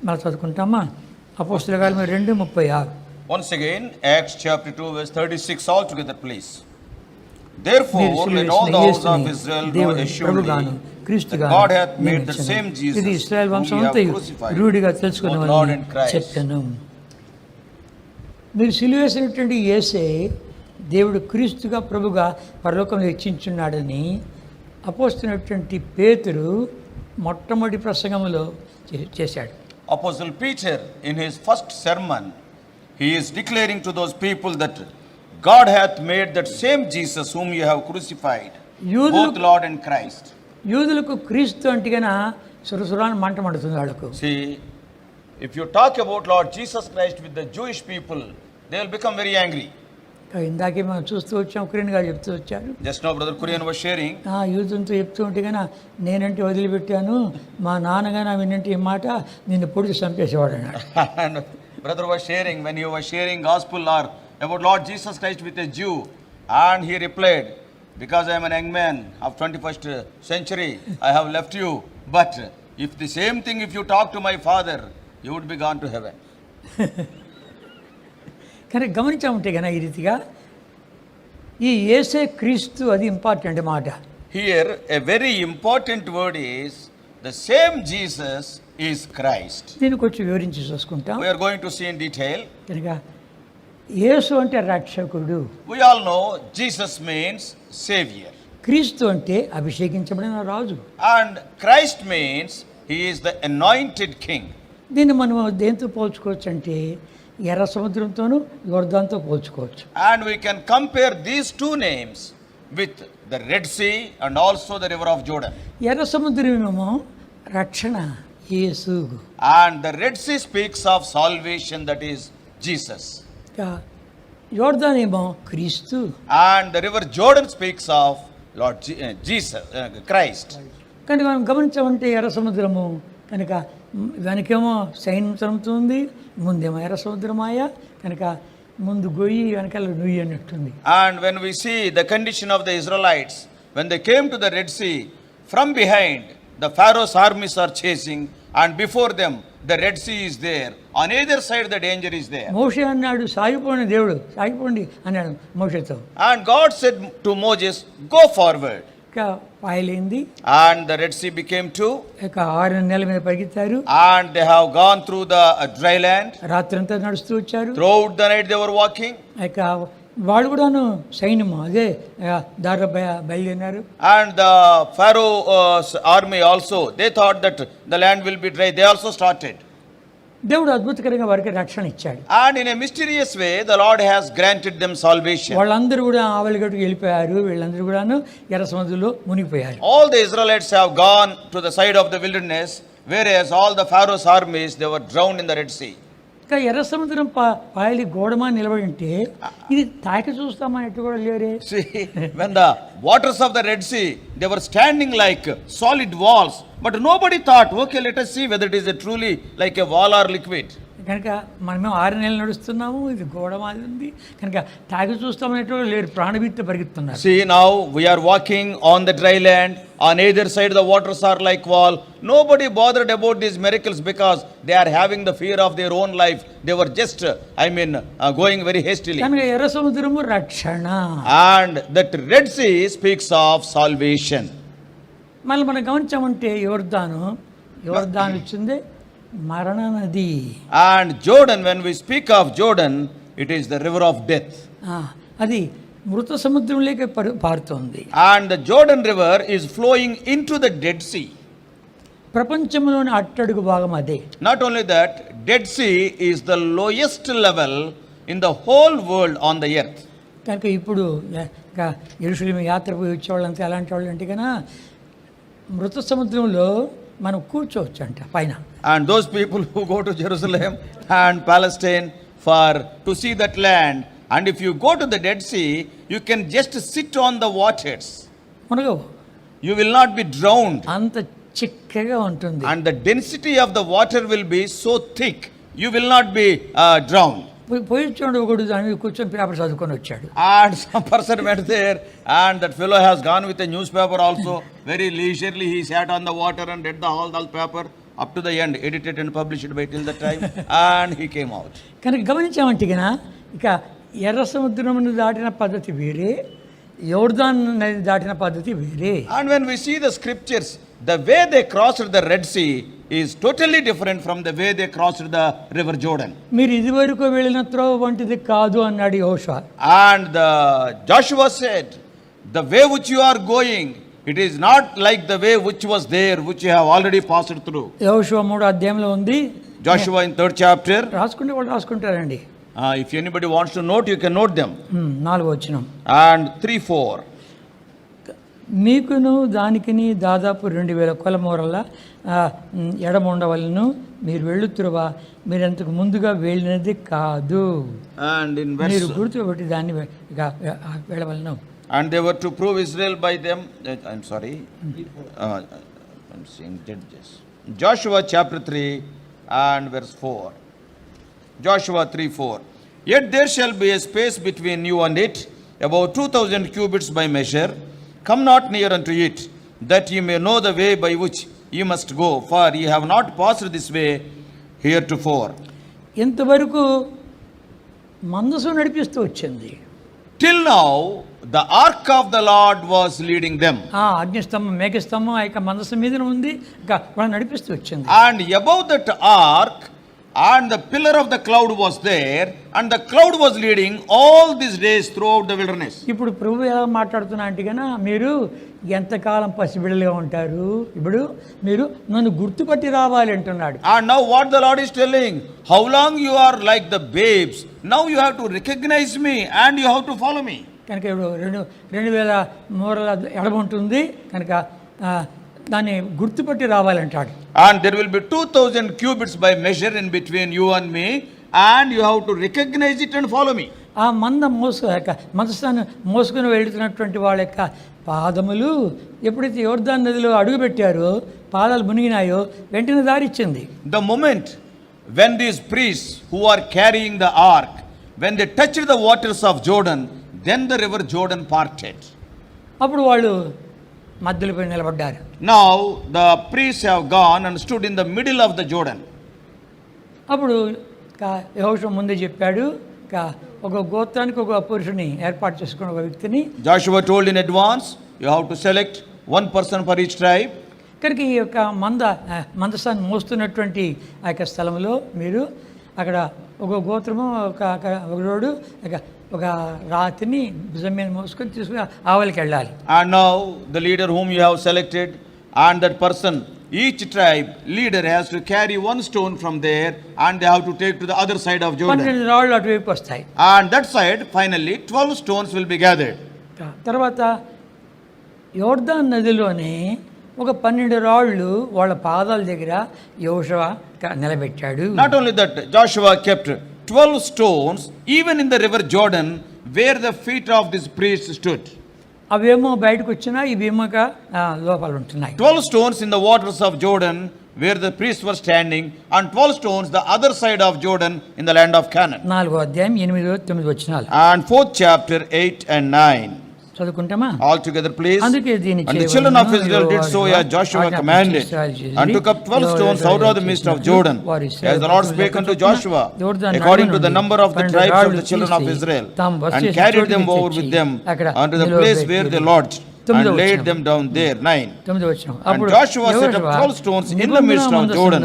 మనం చదువుకుంటామా? అపోస్తలుల కార్యములు 2:36. Once again, Acts chapter 2 verse 36 all together please. Therefore let all the house of Israel know assuredly that God hath made the same Jesus ఇది ఇశ్రాయేలు whom వంశం ye అంతా have crucified, రూఢిగా తెలుసుకున్న both Lord and వాళ్ళని Christ. చెప్పాను. మీరు సిలువేసినటువంటి యేసే దేవుడు క్రీస్తుగా ప్రభుగా పరలోకంలో హెచ్చించున్నాడని అపోస్తలుడైనటువంటి పేతురు మొట్టమొదటి ప్రసంగంలో చేశాడు. Apostle Peter in his first sermon he is declaring to those people that God hath made that same Jesus whom you have crucified, both Lord and Christ. యూదులకు క్రీస్తు అంటేగన సురసురాన్ని మంట మండుతుంది వాళ్ళకు. See, if you talk about Lord Jesus Christ with the Jewish people, they will become very angry. ఇందాకే మనం చూస్తూ వచ్చాం, కురియన్ గారు చెప్తూ వచ్చారు. Just now brother Kurian was sharing. యూదులతో చెప్తూ ఉంటే కన్నా నేనంటే వదిలిపెట్టాను, మా నాన్నగారు వినంటే ఈ మాట నిన్ను పొడిచి చంపేసేవాడు అన్నాడు. And brother was sharing when he was sharing gospel or about Lord Jesus Christ with a Jew, and he replied, because I am an young man of 21st century, I have left you, but if the same thing if you talk to my father, you would be gone to heaven. కానీ గమనించామంటే కన్నా ఈ రీతిగా ఈ యేసే క్రీస్తు అది important మాట. Here a very important word is the same Jesus is Christ. దీన్ని కొంచెం వివరించి చూసుకుంటాం. We are going to see in detail. కనుక యేసు అంటే రక్షకుడు. We all know Jesus means savior. క్రీస్తు అంటే అభిషేకించబడిన రాజు. And Christ means he is the anointed king. దీన్ని మనం దేంతో పోల్చుకోవచ్చు అంటే ఎర్ర సముద్రంతోనూ యోర్దానుతో పోల్చుకోవచ్చు. And we can compare these two names with the Red Sea and also the river of Jordan. ఎర్ర సముద్రమేమో రక్షణ యేసు. And the Red Sea speaks of salvation, that is Jesus. యోర్దాన్ ఏమో క్రీస్తు. And the river Jordan speaks of Lord Jesus, Christ. కనుక మనం గమనించామంటే ఎర్ర సముద్రము కనుక వెనకేమో సైన్యంతుంది, ముందేమో ఎర్ర సముద్రమాయ, కనుక ముందు గొయ్యి వెనకాల నుయ్యి అన్నట్టుంది. And when we see the condition of the Israelites when they came to the Red Sea, from behind the Pharaoh's armies are chasing, and before them the Red Sea is there, on either side the danger is there. మోషే అన్నాడు, సాగిపోండి దేవుడు, సాగిపోండి అన్నాడు మోషేతో. And God said to Moses, go forward. ఇక పాయలైంది. And the Red Sea became two. ఇక 6 నెలల మీద పరిగెత్తారు. And they have gone through the dry land. రాత్రంతా నడుస్తూ వచ్చారు. Throughout the night they were walking. ఇక వాడు కూడాను సైన్యము అదే దారిలో బయలుదేరినారు. And the Pharaoh's army also, they thought that the land will be dry. They also started. దేవుడు అద్భుతకరంగా వారికి రక్షణ ఇచ్చాడు. And in a mysterious way the Lord has granted them salvation. వాళ్ళందరూ కూడా ఆవలిగట్టుకు వెళ్ళిపోయారు. వీళ్ళందరూ కూడాను ఎర్ర సముద్రంలో మునిగిపోయారు. All the Israelites have gone to the side of the wilderness, whereas all the Pharaoh's armies, they were drowned in the Red Sea. ఇంకా ఎర్ర సముద్రం పాయలి గోడమా నిలబడి ఉంటే ఇది తాకి చూస్తామా ఎట్టు కూడా లేరే. See, when the waters of the Red Sea, they were standing like solid walls, but nobody thought, okay, let us see whether it is a truly like a wall or liquid. కనుక మనమేమో 6 నెలలు నడుస్తున్నాము, ఇది గోడ మాది ఉంది, కనుక తాగి చూస్తామనేటో లేరు, ప్రాణభీతితో పరిగెత్తున్నారు. See, now we are walking on the dry land, on either side the waters are like wall. Nobody bothered about these miracles because they are having the fear of their own life. They were just going very hastily. కనుక ఎర్ర సముద్రము రక్షణ. And that Red Sea speaks of salvation. మళ్ళీ మనం గమనించామంటే యోర్దాను వచ్చింది మరణ నది. And Jordan, when we speak of Jordan, it is the river of death. అది మృత సముద్రంలోకి పారుతోంది. And the Jordan river is flowing into the Dead Sea. ప్రపంచంలోని అట్టడుగు భాగం అదే. Not only that, Dead Sea is the lowest level in the whole world on the earth. కనుక ఇప్పుడు యెరూషలేము యాత్ర పోయి వచ్చేవాళ్ళంతా ఎలాంటి వాళ్ళు అంటే కన్నా మృత సముద్రంలో మనం కూర్చోవచ్చు అంట పైన. And those people who go to Jerusalem and Palestine to see that land, and if you go to the Dead Sea, you can just sit on the waters. You will not be drowned. అంత చిక్కగా ఉంటుంది. And the density of the water will be so thick, you will not be drowned. పోయి చూడండి, ఒకడు దాని కూర్చొని paper చదువుకొని వచ్చాడు. And some person went there, and that fellow has gone with a newspaper also. Very leisurely he sat on the water and read all the paper up to the end, edited and published by till the time, and he came out. కనుక గమనించామంటే ఇక ఎర్ర సముద్రమును దాటిన పద్ధతి వేరే, యోర్దాన్ నది దాటిన పద్ధతి వేరే. And when we see the scriptures, the way they crossed the Red Sea is totally different from the way they crossed the river Jordan. మీరు ఇదివరకు వెళ్ళిన త్రోవ వంటిది కాదు అన్నాడు యెహోషువ. And Joshua said, the way which you are going, it is not like the way which was there, which you have already passed through. యెహోషువ 3వ అధ్యాయంలో ఉంది. Joshua in 3rd chapter. రాసుకుంటే వాళ్ళు రాసుకుంటారండి. If anybody wants to note, you can note them. 4వ వచనం. And 3-4. మీకును దానికిని దాదాపు 2000 కొలమూరల ఎడమ ఉండవలను, మీరు వెళ్ళుతురువా, మీరు అంతకు ముందుగా వెళ్ళినది కాదు, And in మీరు verse, గుర్తుపెట్టి దాన్ని వెళ్ళవలను. and they were to prove Israel by them. I'm sorry. I'm saying Judges. Joshua chapter 3 and verse 4. Joshua 3:4. Yet there shall be a space between you and it, about 2000 cubits by measure. Come not near unto it, that ye may know the way by which ye must go, for ye have not passed this way heretofore. ఇంతవరకు మందసం నడిపిస్తూ వచ్చింది. Till now, the ark of the Lord was leading them. అగ్నిస్తంభం, మేఘస్తంభం ఆ యొక్క మందసం మీద ఉంది, ఇక వాళ్ళు నడిపిస్తూ వచ్చింది. And above that ark, and the pillar of the cloud was there, and the cloud was leading all these days throughout the wilderness. ఇప్పుడు ప్రభు ఎలా మాట్లాడుతున్నా అంటే మీరు ఎంతకాలం పసిబిడ్డలుగా ఉంటారు, ఇప్పుడు మీరు నన్ను గుర్తుపట్టి రావాలి అంటున్నాడు. And now what the Lord is telling, how long you are like the babes, now you have to recognize me and you have to follow me. కనుక ఇప్పుడు 2000 మూరల ఎడమ ఉంటుంది కనుక దాన్ని గుర్తుపట్టి రావాలంటాడు. And there will be 2000 cubits by measure in between you and me, and you have to recognize it and follow me. ఆ మందస్థాన్ని మోసుకుని వెళుతున్నటువంటి వాళ్ళ యొక్క పాదములు ఎప్పుడైతే యోర్దాను నదిలో అడుగుపెట్టారో, పాదాలు మునిగినాయో, వెంటనే దారిచ్చింది. The moment when these priests who are carrying the ark, when they touched the waters of Jordan, then the river Jordan parted. అప్పుడు వాళ్ళు మధ్యలో పోయి నిలబడ్డారు. Now the priests have gone and stood in the middle of the Jordan. అప్పుడు యెహోషువ ముందే చెప్పాడు, ఒక గోత్రానికి ఒక పురుషుని ఏర్పాటు చేసుకున్న ఒక వ్యక్తిని Joshua told in advance, you have to select one person for each tribe. కనుక ఈ యొక్క మందసాన్ని మోస్తున్నటువంటి ఆ యొక్క స్థలంలో మీరు అక్కడ ఒక గోత్రము ఒకరోడు ఒక రాతిని భుజం మీద మోసుకొని తీసుకుని ఆవలికి వెళ్ళాలి. And now the leader whom you have selected, and that person, each tribe leader has to carry one stone from there, and they have to take to the other side of Jordan. 12 రాళ్ళు అటువైపు వస్తాయి. And that side finally 12 stones will be gathered. తర్వాత యోర్దాను నదిలోనే ఒక 12 రాళ్ళు వాళ్ళ పాదాల దగ్గర యెహోషువ నిలబెట్టాడు. Not only that, Joshua kept 12 stones even in the river Jordan where the feet of this priest stood. అవేమో బయటకు వచ్చినా ఇవేమో లోపల ఉంటున్నాయి. 12 stones in the waters of Jordan where the priests were standing, and 12 stones the other side of Jordan in the land of Canaan. 4వ అధ్యాయం 8-9 వచనాలు. And 4th chapter 8 and 9. చదువుకుంటామా? All together please. And the children of Israel did so as Joshua commanded, and took up 12 stones out of the midst of Jordan, as the Lord spake unto Joshua, according to the number of the tribes of the children of Israel, and carried them over with them unto the place where they lodged, and laid them down there. 9. And Joshua set up 12 stones in the midst of Jordan,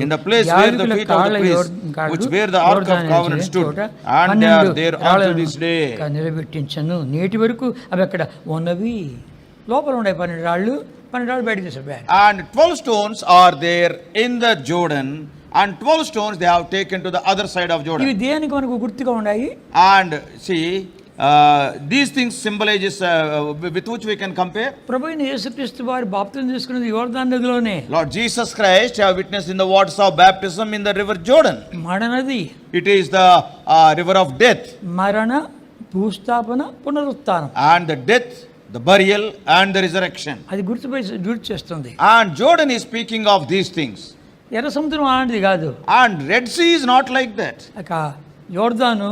in the place where the feet of the priests, which where the ark of covenant stood, and they are there unto this day. నిలబెట్టించను. నేటి వరకు అవి అక్కడ ఉన్నవి. లోపల ఉండే 12 రాళ్ళు బయటకు తీసుకుపోయారు. And 12 stones are there in the Jordan, and 12 stones they have taken to the other side of Jordan. ఇవి దేనికి మనకు గుర్తుగా ఉన్నాయి? And see, these things symbolizes with which we can compare. ప్రభువైన యేసుక్రీస్తు వారు బాప్తిసం తీసుకున్నది యోర్దాను నదిలోనే. Lord Jesus Christ have witnessed in the waters of baptism in the river Jordan. మరణనది. It is the river of death. మరణ, భూస్థాపన, పునరుత్థానం. And the death, the burial and the resurrection. అది గుర్తు చేస్తుంది. And Jordan is speaking of these things. ఎర్ర సముద్రం అలాంటిది కాదు. And Red Sea is not like that. యోర్దాను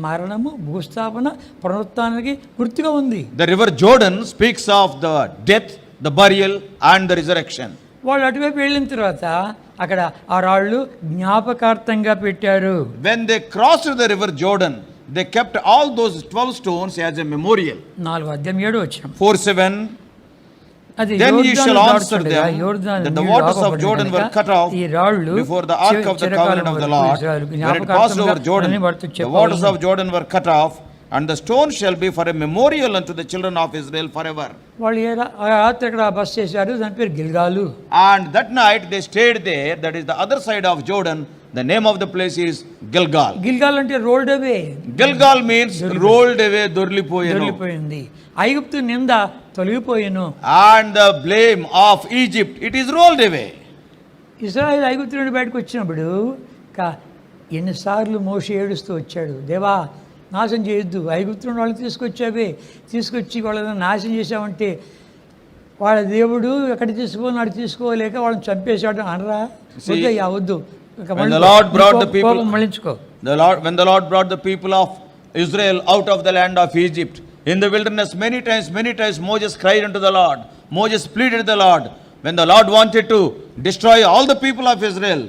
మరణము, భూస్థాపన, పునరుత్థానానికి గుర్తుగా ఉంది. The river Jordan speaks of the death, the burial and the resurrection. వాళ్ళు అటువైపు వెళ్ళిన తర్వాత అక్కడ ఆ రాళ్ళు జ్ఞాపకార్థంగా పెట్టారు. When they crossed the river Jordan, they kept all those 12 stones as a memorial. 4:7 4:7. అది Then ye యోర్దాను shall answer దాటుతుండగా, them యోర్దాను that the నీరు waters of ఆపబడిన Jordan were కనుక cut off ఈ రాళ్ళు before the ark of the covenant of the Lord. When it passed over Jordan, the waters of Jordan were cut off, and the stone shall be for a memorial unto the children of Israel forever. వాళ్ళు ఆ రాత్రి అక్కడ బస చేశారు. దాని పేరు గిల్గాలు. And that night they stayed there. That is the other side of Jordan. The name of the place is Gilgal. గిల్గాల్ అంటే rolled అవే. Gilgal means rolled away, దొర్లిపోయెను. దొర్లిపోయింది. ఐగుప్తు నింద తొలగిపోయెను. And the blame of Egypt, it is rolled away. ఇశ్రాయేలు ఐగుప్తు నుండి బయటకు వచ్చినప్పుడు ఎన్నిసార్లు మోషే ఏడుస్తూ వచ్చాడు, దేవా నాశనం చేయొద్దు, ఐగుప్తు నుండి వాళ్ళని తీసుకొచ్చి వాళ్ళని నాశనం చేశామంటే వాళ్ళ దేవుడు ఎక్కడ తీసుకోవాలి తీసుకోలేక వాళ్ళని చంపేశాడు అనరా? వద్దు. When the Lord brought the people, మళ్ళించుకో. when the Lord brought the people of Israel out of the land of Egypt, in the wilderness, many times Moses cried unto the Lord. Moses pleaded the Lord. When the Lord wanted to destroy all the people of Israel,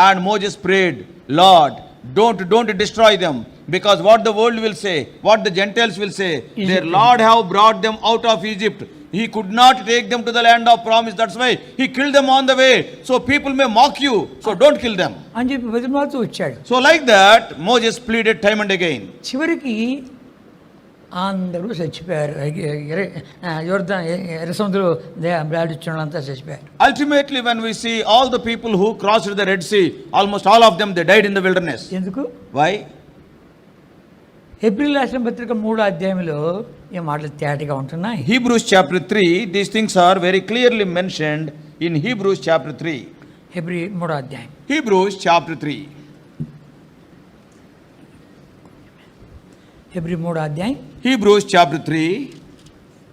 and Moses prayed, Lord, don't destroy them, because what the world will say, what the Gentiles will say, their Lord have brought them out of Egypt. He could not take them to the land of promise. That's why he killed them on the way. So people may mock you. So don't kill them. అని చెప్పి బతిమాలుతూ వచ్చాడు. So like that, Moses pleaded time and again. చివరికి అందరూ చచ్చిపోయారు. యోర్దాను ఎర్ర సముద్రంలో బ్రాడిచ్చులంతా చచ్చిపోయారు. Ultimately, when we see all the people who crossed the Red Sea, almost all of them, they died in the wilderness. ఎందుకు? Why? హెబ్రీ రాసిన పత్రిక 3 ఈ మాటలు తేటగా ఉంటున్నాయి. Hebrews chapter 3, these things are very clearly mentioned in Hebrews chapter 3. Hebrew 3 Hebrews chapter 3. Hebrew 3 Hebrews chapter 3,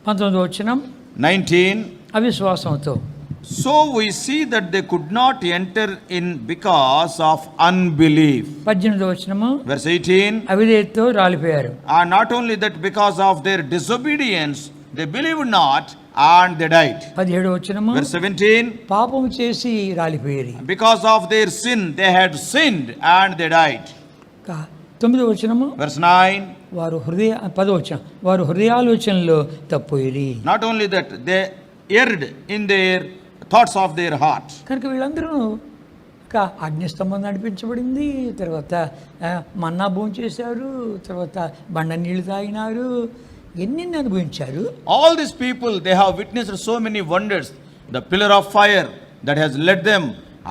19 19. అవిశ్వాసంతో. So we see that they could not enter in because of unbelief. 18 Verse 18. అవిధేయతతో రాలిపోయారు. And not only that, because of their disobedience, they believed not and they died. 17 Verse 17. పాపము చేసి రాలిపోయారు. Because of their sin, they had sinned and they died. 9 Verse 9. వారు 10 వారు హృదయాలోచనలో తప్పోయిరి. Not only that, they erred in their thoughts of their heart. కనుక వీళ్ళందరూ అగ్నిస్తంభం నడిపించబడింది, తర్వాత మన్నా భోజనం చేశారు, తర్వాత బండ నీళ్లు తాగినారు, ఎన్ని అనుభవించారు. All these people, they have witnessed so many wonders. The pillar of fire that has led them,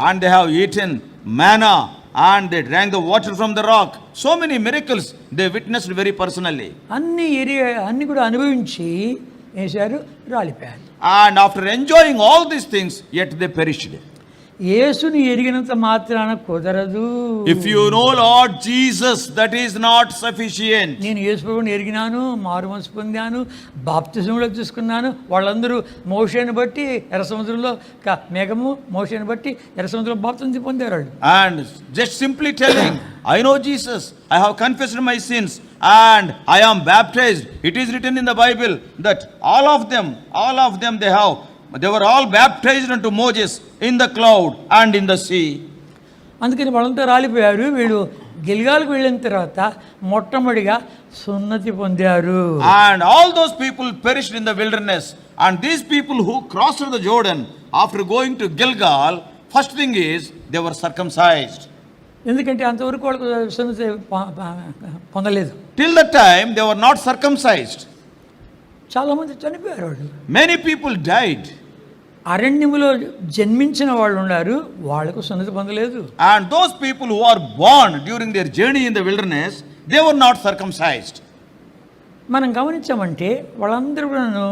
and they have eaten manna, and they drank the water from the rock. So many miracles they witnessed very personally. అన్ని కూడా అనుభవించి వేశారు, రాలిపోయారు. And after enjoying all these things, yet they perished. యేసుని ఎరిగినంత మాత్రాన కుదరదు. If you know Lord Jesus, that is not sufficient. నేను యేసు ప్రభువుని ఎరిగినాను, మారు మనసు పొందాను, బాప్తిజంలో తీసుకున్నాను. వాళ్ళందరూ మోషేని బట్టి ఎర్ర సముద్రంలో మేఘము, మోషేని బట్టి ఎర్ర సముద్రంలో బాప్తిజం పొందారు. And just simply telling, I know Jesus, I have confessed my sins, and I am baptized. It is written in the Bible that all of them they were all baptized unto Moses in the cloud and in the sea. అందుకని వాళ్ళంతా రాలిపోయారు. వీళ్ళు గిల్గాల్కి వెళ్ళిన తర్వాత మొట్టమొదటిగా సున్నతి పొందారు. And all those people perished in the wilderness. And these people who crossed the Jordan after going to Gilgal, first thing is they were circumcised. ఎందుకంటే అంతవరకు వాళ్ళకు సున్నతి పొందలేదు. Till that time they were not circumcised. చాలామంది చనిపోయారు. వాళ్ళు Many people died. అరణ్యములో జన్మించిన వాళ్ళు ఉన్నారు, వాళ్ళకు సున్నతి పొందలేదు. And those people who are born during their journey in the wilderness, they were not circumcised. మనం గమనించామంటే వాళ్ళందరూ కూడాను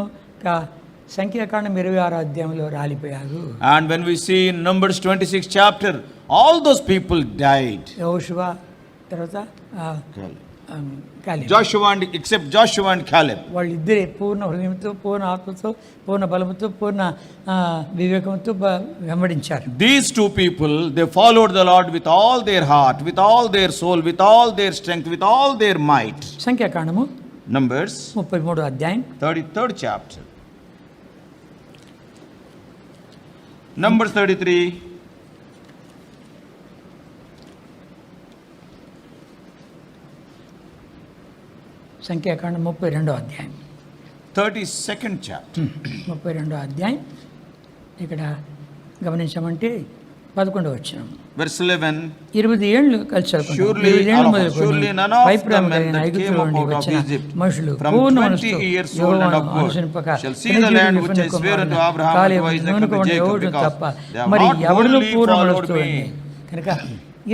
సంఖ్యాకాండం 26 రాలిపోయారు. And when we see in Numbers 26 chapter, all those people died. యెహోషువ తర్వాత except Joshua and Caleb. వాళ్ళిద్దరే పూర్ణ హృదయంతో, పూర్ణ ఆత్మతో, పూర్ణ బలముతో, పూర్ణ వివేకంతో వెంబడించారు. These two people, they followed the Lord with all their heart, with all their soul, with all their strength, with all their might. సంఖ్యాకాండము Numbers 33 33rd chapter. Numbers 33. సంఖ్యాకాండం 32వ అధ్యాయం 32nd chapter. 32వ అధ్యాయం ఇక్కడ గమనించామంటే 11వ వచనం. Verse 11. 20 ఏళ్ళు కలిసి Surely none of the men that came up out of Egypt from 20 years old and upward shall see the land which I swear unto Abraham, to Isaac, and to Jacob, because they have not wholly followed me. కనుక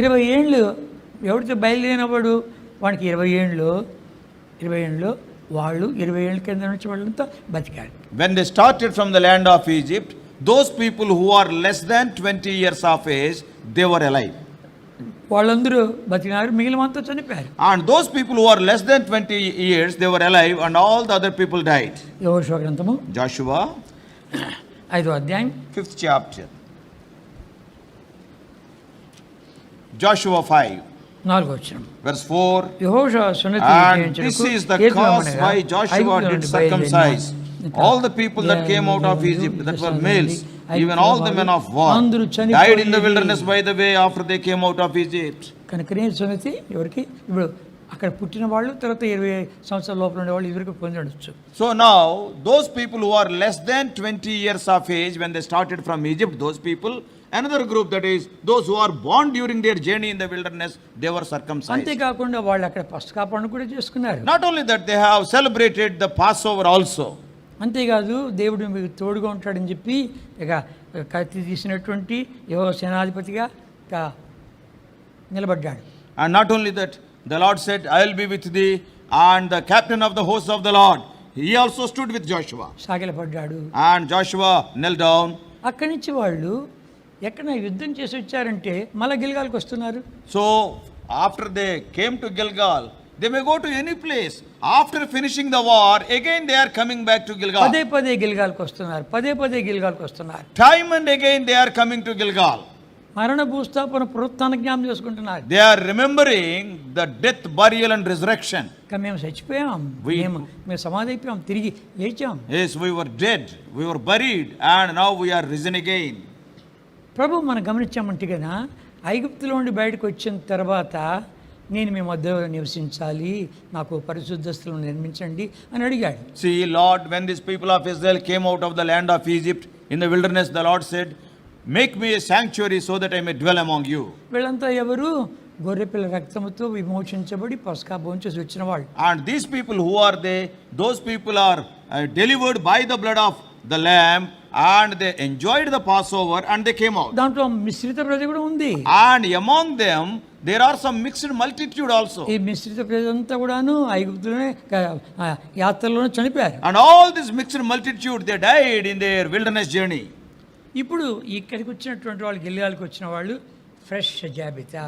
20 ఏళ్ళు ఎవరితో బయలుదేరినప్పుడు వానికి 20 ఏళ్ళు వాళ్ళు 20 ఏళ్ళ కింద నుంచి వాళ్ళంతా బతికారు. When they started from the land of Egypt, those people who are less than 20 years of age, they were alive. వాళ్ళందరూ బతికినారు, మిగిలినంతా చనిపోయారు. And those people who are less than 20 years, they were alive, and all the other people died. యెహోషువ గ్రంథము Joshua 5వ అధ్యాయం 5th chapter. Joshua 5 4వ వచనం. verse 4. యెహోషువ సున్నతి And this is the cause why Joshua did circumcise all the people that came out of Egypt, that were males, even all the men of war, died in the wilderness by the way after they came out of Egypt. కనుకనే సున్నతి ఎవరికి ఇప్పుడు అక్కడ పుట్టిన వాళ్ళు తర్వాత 20 సంవత్సరాల లోపల ఉండే వాళ్ళు ఇద్దరికి పొంది ఉండొచ్చు. So now those people who are less than 20 years of age, when they started from Egypt, those people, another group, that is those who are born during their journey in the wilderness, they were circumcised. అంతేకాకుండా వాళ్ళు అక్కడ పస్కా పండుగ కూడా చేసుకున్నారు. Not only that, they have celebrated the Passover also. అంతేకాదు దేవుడు మీకు తోడుగా ఉంటాడని చెప్పి ఇక కత్తి తీసినటువంటి యెహోవా సేనాధిపతిగా నిలబడ్డాడు. And not only that, the Lord said, I will be with thee, and the captain of the hosts of the Lord, he also stood with Joshua. సాగిలపడ్డాడు. And Joshua knelt down. అక్కడి నుంచి వాళ్ళు ఎక్కడ యుద్ధం చేసి వచ్చారంటే మళ్ళీ గిల్గాల్కి వస్తున్నారు. So after they came to Gilgal, they may go to any place. After finishing the war, again they are coming back to Gilgal. పదే గిల్గాల్కి వస్తున్నారు. Time and again they are coming to Gilgal. మరణ భూస్థాపన పునరుత్థాన జ్ఞాపకం చేసుకుంటున్నారు. They are remembering the death, burial and resurrection. మేము చచ్చిపోయాం, మేము సమాధి అయిపోయాం, తిరిగి లేచాం. Yes, we were dead, we were buried, and now we are risen again. ప్రభు మనం గమనించామంటే కదా, ఐగుప్తులో నుండి బయటకు వచ్చిన తర్వాత నేను మీ మధ్యలో నివసించాలి, నాకు పరిశుద్ధ స్థలం నిర్మించండి అని అడిగాడు. See, Lord, when these people of Israel came out of the land of Egypt in the wilderness, the Lord said, make me a sanctuary so that I may dwell among you. వీళ్ళంతా ఎవరు? గొర్రెపిల్ల రక్తముతో విమోచించబడి పస్కా భోంచేసి వచ్చిన వాళ్ళు. And these people, who are they? Those people are delivered by the blood of the lamb, and they enjoyed the Passover, and they came out. దాంట్లో మిశ్రిత ప్రజ కూడా ఉంది. And among them there are some mixed multitude also. ఈ మిశ్రిత ప్రజలంతా కూడాను ఐగుప్తులోనే యాత్రలోనే చనిపోయారు. And all this mixed multitude, they died in their wilderness journey. ఇప్పుడు ఇక్కడికి వచ్చినటువంటి వాళ్ళు, గిల్గాల్కి వచ్చిన వాళ్ళు ఫ్రెష్ జాబితా.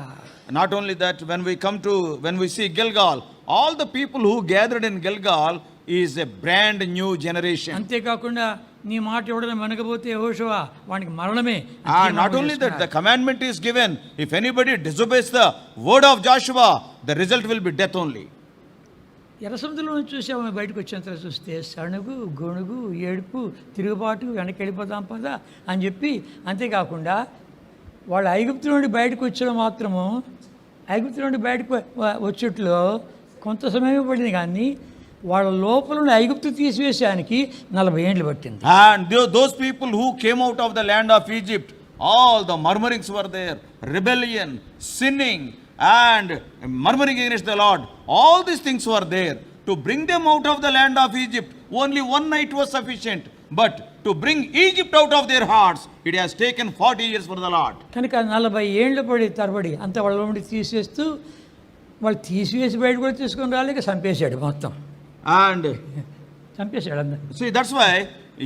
Not only that, when we see Gilgal, all the people who gathered in Gilgal is a brand new generation. అంతేకాకుండా నీ మాట ఎవడైనా వెనకపోతే యెహోషువ వానికి మరణమే. And not only that, the commandment is given, if anybody disobeys the word of Joshua, the result will be death only. ఎర్ర సముద్రంలో చూసాము, బయటకు వచ్చిన తర్వాత చూస్తే సణుగు, గొణుగు, ఏడుపు, తిరుగుబాటు, వెనక్కి వెళ్ళిపోతాం పదా అని చెప్పి, అంతేకాకుండా వాళ్ళు ఐగుప్తు నుండి బయటకు వచ్చడం మాత్రము, ఐగుప్తు నుండి బయటకు వచ్చేట్లో కొంత సమయం పడింది, కానీ వాళ్ళ లోపల నుండి ఐగుప్తు తీసివేసానికి 40 ఏళ్ళు పట్టింది. And those people who came out of the land of Egypt, all the murmurings were there, rebellion, sinning, and murmuring against the Lord, all these things were there. To bring them out of the land of Egypt, only one night was sufficient, but to bring Egypt out of their hearts, it has taken 40 years for the Lord. కనుక 40 ఏళ్ళు తరబడి అంత వాళ్ళ నుండి తీసేస్తూ, వాళ్ళు తీసివేసి బయట కూడా తీసుకొని రాలేక చంపేశాడు మొత్తం. And చంపేశాడు అందరు. see, that's why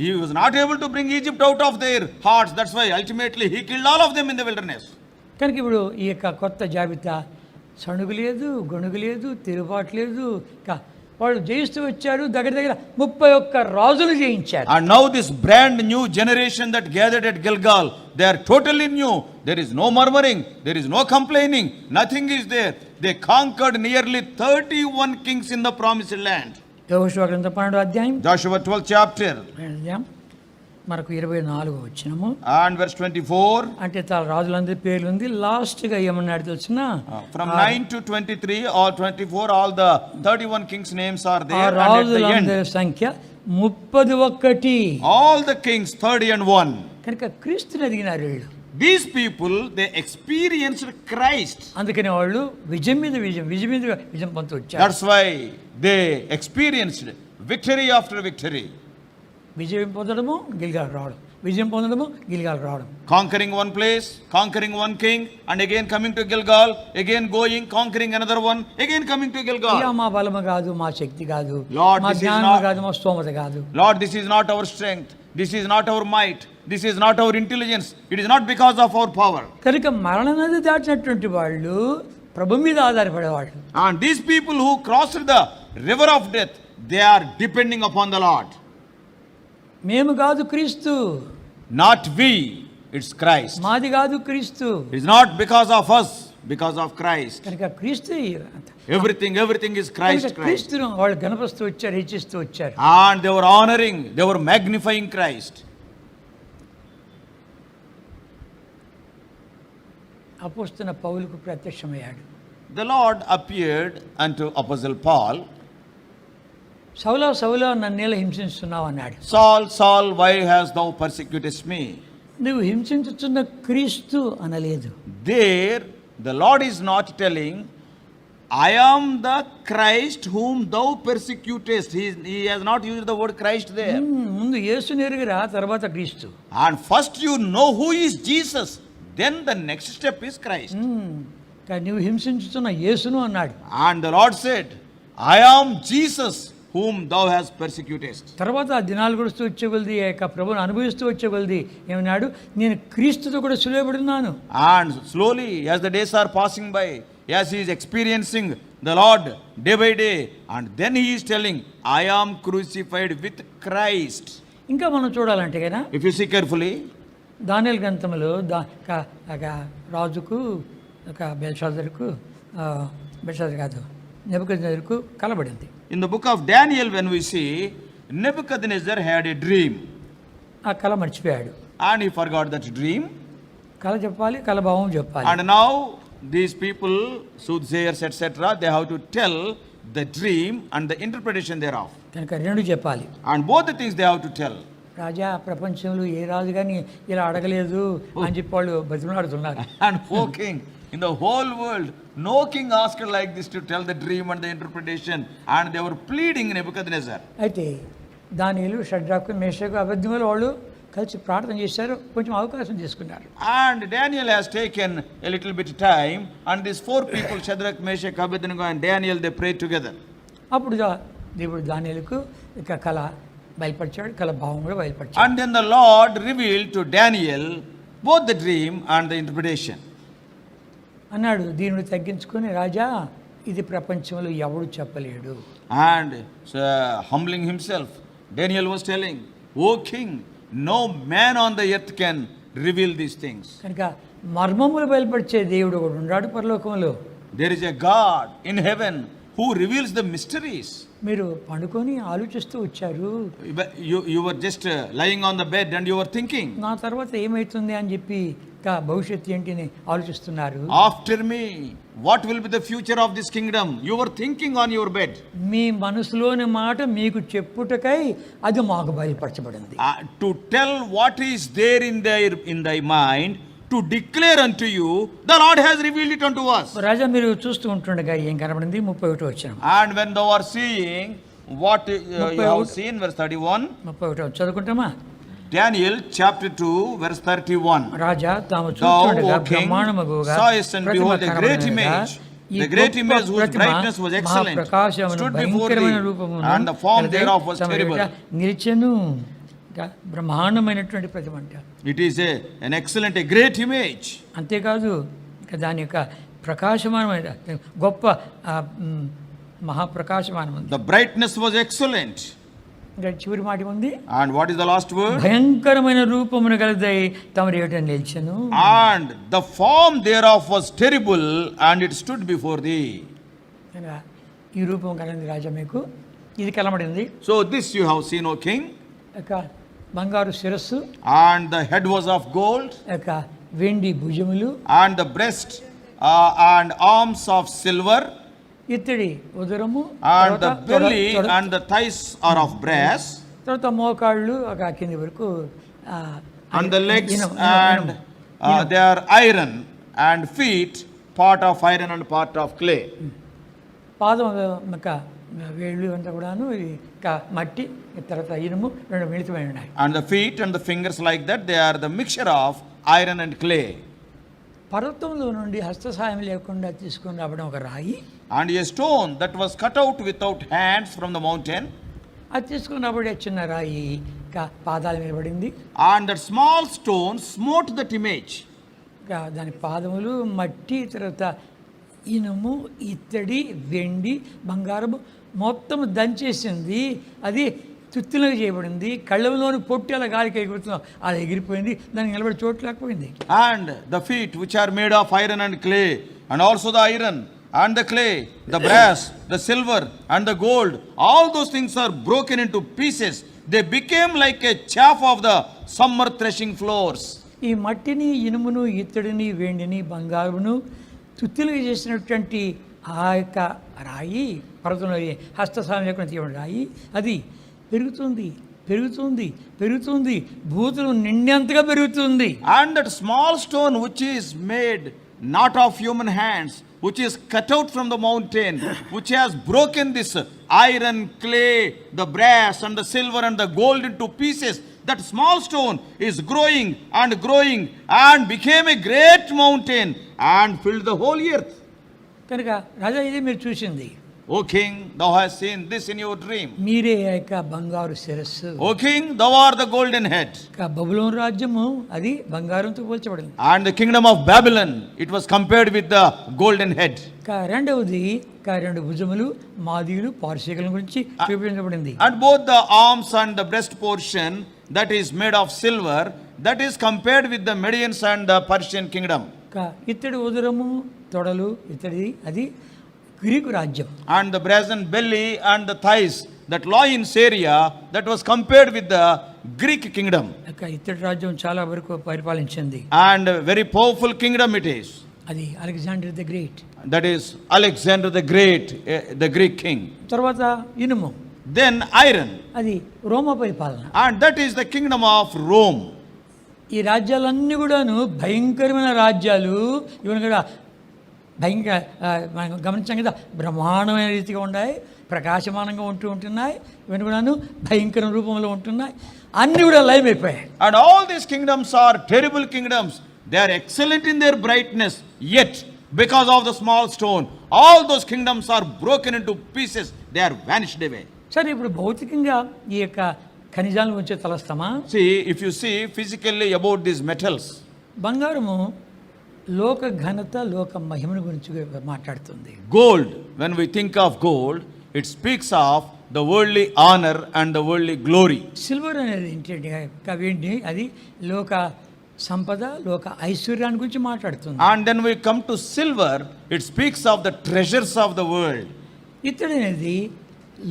he was not able to bring Egypt out of their hearts. That's why ultimately he killed all of them in the wilderness. కనుక ఇప్పుడు ఈ యొక్క కొత్త జాబితా, సణుగు లేదు, గొణుగు లేదు, తిరుగుబాటు లేదు, వాళ్ళు జయిస్తూ వచ్చారు. దగ్గర 31 రాజులు జయించారు. And now this brand new generation that gathered at Gilgal, they are totally new. There is no murmuring, there is no complaining, nothing is there. They conquered nearly 31 kings in the promised land. యెహోషువ గ్రంథం 12వ అధ్యాయం, Joshua 12th chapter. మనకు 24 వచ్చినము And verse 24. అంటే చాలా రాజులందరి పేర్లు ఉంది. లాస్ట్గా ఏమన్నాడు తెలిసిన From 9 to 23 or 24, all the 31 kings' names are ఆ there. And at the end, రాజులందరి సంఖ్య 31. all the kings, 30 and 1. కనుక క్రీస్తుని అడిగినారు వీళ్ళు. These people, they experienced Christ. అందుకని వాళ్ళు విజయం మీద విజయం పొందుతూ వచ్చారు. That's why they experienced victory after victory. విజయం పొందడము గిల్గాల్ రావడం, విజయం పొందడము గిల్గాల్ రావడం. Conquering one place, conquering one king, and again coming to Gilgal, again going, conquering another one, again coming to ఇక Gilgal. మా బలము కాదు, మా శక్తి కాదు, Lord, మా this is జ్ఞానం not- కాదు, మా స్తోమత కాదు. Lord, this is not our strength, this is not our might, this is not our intelligence, it is not because of our power. కనుక మరణ నది దాటినటువంటి వాళ్ళు ప్రభు మీద ఆధారపడేవాళ్ళు. And these people who crossed the river of death, they are depending upon the Lord. మేము కాదు క్రీస్తు, Not we, it's Christ. మాది కాదు క్రీస్తు. It is not because of us, because of Christ. కనుక క్రీస్తు Everything is Christ, Christ. క్రీస్తును వాళ్ళు గణపరుస్తూ వచ్చారు, హెచ్చిస్తూ వచ్చారు. And they were honoring, they were magnifying Christ. అపోస్తలుడైన పౌలుకు ప్రత్యక్షమయ్యాడు. The Lord appeared unto Apostle Paul. సౌలా సౌలా నన్నేలా హింసిస్తున్నావు అన్నాడు. Saul, Saul, why hast thou persecutest me? నువ్వు హింసించుతున్న క్రీస్తు అనలేదు. There, the Lord is not telling, I am the Christ whom thou persecutest. He has not used the word Christ there. ముందు యేసుని ఎరుగరా, తర్వాత క్రీస్తు. And first you know who is Jesus, then the next step is Christ. కానీ నువ్వు హింసించుతున్న యేసును అన్నాడు. And the Lord said, I am Jesus whom thou hast persecutest. తర్వాత ఆ దినాలు గడుస్తూ వచ్చే కొలది, ఆ యొక్క ప్రభువును అనుభవిస్తూ వచ్చే కొలది ఏమన్నాడు, నేను క్రీస్తుతో కూడా సులువబడున్నాను. And slowly, as the days are passing by, as he is experiencing the Lord day by day, and then he is telling, I am crucified with Christ. ఇంకా మనం చూడాలంటే కదా, If you see carefully, దానియేలు గ్రంథంలో రాజుకు ఒక బెల్షాజరుకు కాదు, నెబుకద్నెజరుకు కలబడింది. in the book of Daniel, when we see, Nebuchadnezzar had a dream, ఆ కళ మర్చిపోయాడు. and he forgot that dream. కళ చెప్పాలి, కళ భావం చెప్పాలి. And now these people, soothsayers, etc., they have to tell the dream and the interpretation thereof. కనుక రెండు చెప్పాలి. And both the things they have to tell. రాజా, ప్రపంచంలో ఏ రాజు కానీ ఇలా అడగలేదు అని చెప్పి వాళ్ళు బతిమలాడుతున్నారు. And O king, in the whole world, no king asked like this to tell the dream and the interpretation, and they were pleading Nebuchadnezzar. అయితే దానియేలు, షడ్రకు, మేషకు, అబేద్నెగోలు వాళ్ళు కలిసి ప్రార్థన చేశారు, కొంచెం అవకాశం తీసుకున్నారు. And Daniel has taken a little bit time, and these four people, Shadrach, Meshach, Abednego, and Daniel, they prayed together. అప్పుడు దేవుడు దానియేలుకు ఇక కళ బయలుపరిచాడు, కళ భావం కూడా బయలుపరిచాడు. And then the Lord revealed to Daniel both the dream and the interpretation. అన్నాడు, దీనిని తగ్గించుకొని, రాజా ఇది ప్రపంచంలో ఎవడు చెప్పలేడు. And humbling himself, Daniel was telling, O king, no man on the earth can reveal these things. కనుక మర్మములు బయలుపరిచే దేవుడు ఒకడు ఉన్నాడు పరలోకంలో. There is a God in heaven who reveals the mysteries. మీరు పండుకొని ఆలోచిస్తూ వచ్చారు, You were just lying on the bed and you were thinking, నా తర్వాత ఏమవుతుంది అని చెప్పి భవిష్యత్తు ఏంటిని ఆలోచిస్తున్నారు. after me, what will be the future of this kingdom? You were thinking on your bed. మీ మనసులోని మాట మీకు చెప్పుటకై అది మాకు బయలుపరచబడింది. To tell what is there in thy mind, to declare unto you, the Lord has revealed it unto us. రాజా, మీరు చూస్తూ ఉంటుండగా ఏం కనబడింది? 31 వచనం. And when thou art seeing what you have seen, verse 31. 31 చదువుకుంటామా? Daniel chapter 2 verse 31. రాజా తాము Thou, చూస్తుండగా O king, బ్రహ్మాండముగా sawest and Pratima behold a great కనబడినగా, image. ఈ The great గొప్ప image whose Pratima brightness was excellent మహాప్రకాశమును stood before భయంకరమైన thee, రూపమును and the form కలదై thereof was తమ terrible. ఎదుట నిలిచెను. ఇంకా బ్రహ్మాండమైనటువంటి ప్రతిమ అంట. It is an excellent, a great image. అంతేకాదు, ఇంకా దాని యొక్క ప్రకాశమానమైన గొప్ప మహాప్రకాశమానం ఉంది. The brightness was excellent. ఇంకా చివరి మాట ఉంది, And what is the last word? భయంకరమైన రూపమును కలదై తమరి ఎదుట నిలిచెను. And the form thereof was terrible, and it stood before thee. అనగా ఈ రూపం కలంది రాజా మీకు, ఇది కనబడింది. So this you have seen, O king. ఇక బంగారు శిరస్సు, and the head was of gold, యొక్క వెండి భుజములు, and the breast and arms of silver, ఇత్తడి ఉదరము, and the తర్వాత belly తొడ- and the thighs are of brass, తర్వాత మోకాళ్ళు ఒక కింది వరకు and the legs ఇనుము, and ఇనుము. they are iron, and feet part of iron and part of clay. పాదం ఒక వేళ్ళు అంతా కూడాను ఈ మట్టి, తర్వాత ఇనుము రెండు మిళితమై ఉన్నాయి. And the feet and the fingers like that, they are the mixture of iron and clay. పర్వతంలో నుండి హస్త సహాయం లేకుండా తీసుకొని రావడం ఒక రాయి, And a stone that was cut out without hands from the mountain, అది తీసుకుని రాబడే చిన్న రాయి పాదాల మీద పడింది. and that small stone smote that image. దాని పాదములు మట్టి, తర్వాత ఇనుము, ఇత్తడి, వెండి, బంగారము మొత్తం దంచేసింది. అది తుత్తులుగా చేయబడింది. కళ్ళలోని పొట్టి అలా గాలికి ఎగురుతున్నాం, అది ఎగిరిపోయింది. దానికి నిలబడి చోటు లేకపోయింది. And the feet which are made of iron and clay, and also the iron and the clay, the brass, the silver and the gold, all those things are broken into pieces. They became like a chaff of the summer threshing floors. ఈ మట్టిని, ఇనుమును, ఇత్తడిని, వెండిని, బంగారును తుత్తులుగా చేసినటువంటి ఆ యొక్క రాయి, పర్వతంలో హస్త సహాయం లేకుండా తీయబడిన రాయి, అది పెరుగుతుంది, పెరుగుతుంది, పెరుగుతుంది, భూతులు నిండేంతగా పెరుగుతుంది. And that small stone which is made not of human hands, which is cut out from the mountain, which has broken this iron, clay, the brass and the silver and the gold into pieces, that small stone is growing and growing and became a great mountain and filled the whole earth. కనుక రాజా, ఇది మీరు చూసింది. O king, thou hast seen this in your dream. మీరే ఆ యొక్క బంగారు శిరస్సు. O king, thou art the golden head. బబులోను రాజ్యము అది బంగారంతో పోల్చబడింది. And the kingdom of Babylon, it was compared with the golden head. రెండవది రెండు భుజములు, మాదీయులు, పార్శీకుల గురించి చూపించబడింది. And both the arms and the breast portion, that is made of silver, that is compared with the Medians and the Persian kingdom. ఇత్తడి ఉదరము, తొడలు, ఇత్తడి అది Greek రాజ్యం. And the brazen belly and the thighs that lie in Syria, that was compared with the Greek kingdom. ఇత్తడి రాజ్యం చాలా వరకు పరిపాలించింది. And a very powerful kingdom it is. అది Alexander the great. That is Alexander the Great, the Greek king. తర్వాత ఇనుము, Then iron, అది రోమా పరిపాలన. and that is the kingdom of Rome. ఈ రాజ్యాలన్నీ కూడాను భయంకరమైన రాజ్యాలు. ఇవన్నీ కూడా భయంకర, మనం గమనించాం కదా, బ్రహ్మాండమైన రీతిగా ఉన్నాయి, ప్రకాశమానంగా ఉంటున్నాయి. ఇవన్నీ కూడాను భయంకర రూపంలో ఉంటున్నాయి. అన్నీ కూడా లయం అయిపోయాయి. And all these kingdoms are terrible kingdoms. They are excellent in their brightness, yet because of the small stone, all those kingdoms are broken into pieces. They are vanished away. సరే, ఇప్పుడు భౌతికంగా ఈ యొక్క ఖనిజాల గురించి తలస్తామా? See, if you see physically about these metals, బంగారము లోక ఘనత, లోక మహిమను గురించి మాట్లాడుతుంది. gold, when we think of gold, it speaks of the worldly honor and the worldly glory. Silver అనేది ఏంటి? అది లోక సంపద, లోక ఐశ్వర్యాన్ని గురించి మాట్లాడుతుంది. And then we come to silver, it speaks of the treasures of the world. ఇత్తడి అనేది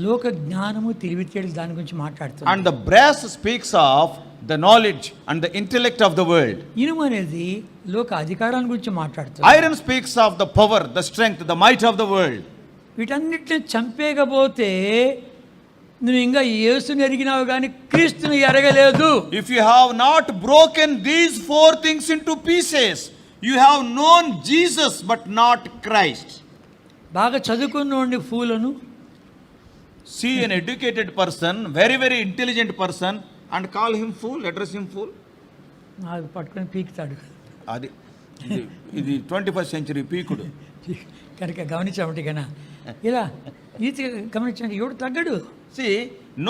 లోక జ్ఞానము, తెలివితేటలు దాని గురించి మాట్లాడుతుంది. And the brass speaks of the knowledge and the intellect of the world. ఇనుము అనేది లోక అధికారాన్ని గురించి మాట్లాడుతుంది. Iron speaks of the power, the strength, the might of the world. వీటన్నిటిని చంపేయకపోతే నువ్వు ఇంకా యేసుని ఎరిగినావు కానీ క్రీస్తుని ఎరగలేదు. If you have not broken these four things into pieces, you have known Jesus but not Christ. బాగా చదువుకున్నోడిని ఫూలను, See an educated person, very, very intelligent person, and call him fool, address him fool. అది పట్టుకొని పీకుతాడు. అది ఇది 21st century పీకుడు. కనుక గమనించామంటే కన్నా ఇలా ఈత గమనించండి, ఎవడు తగ్గడు. See,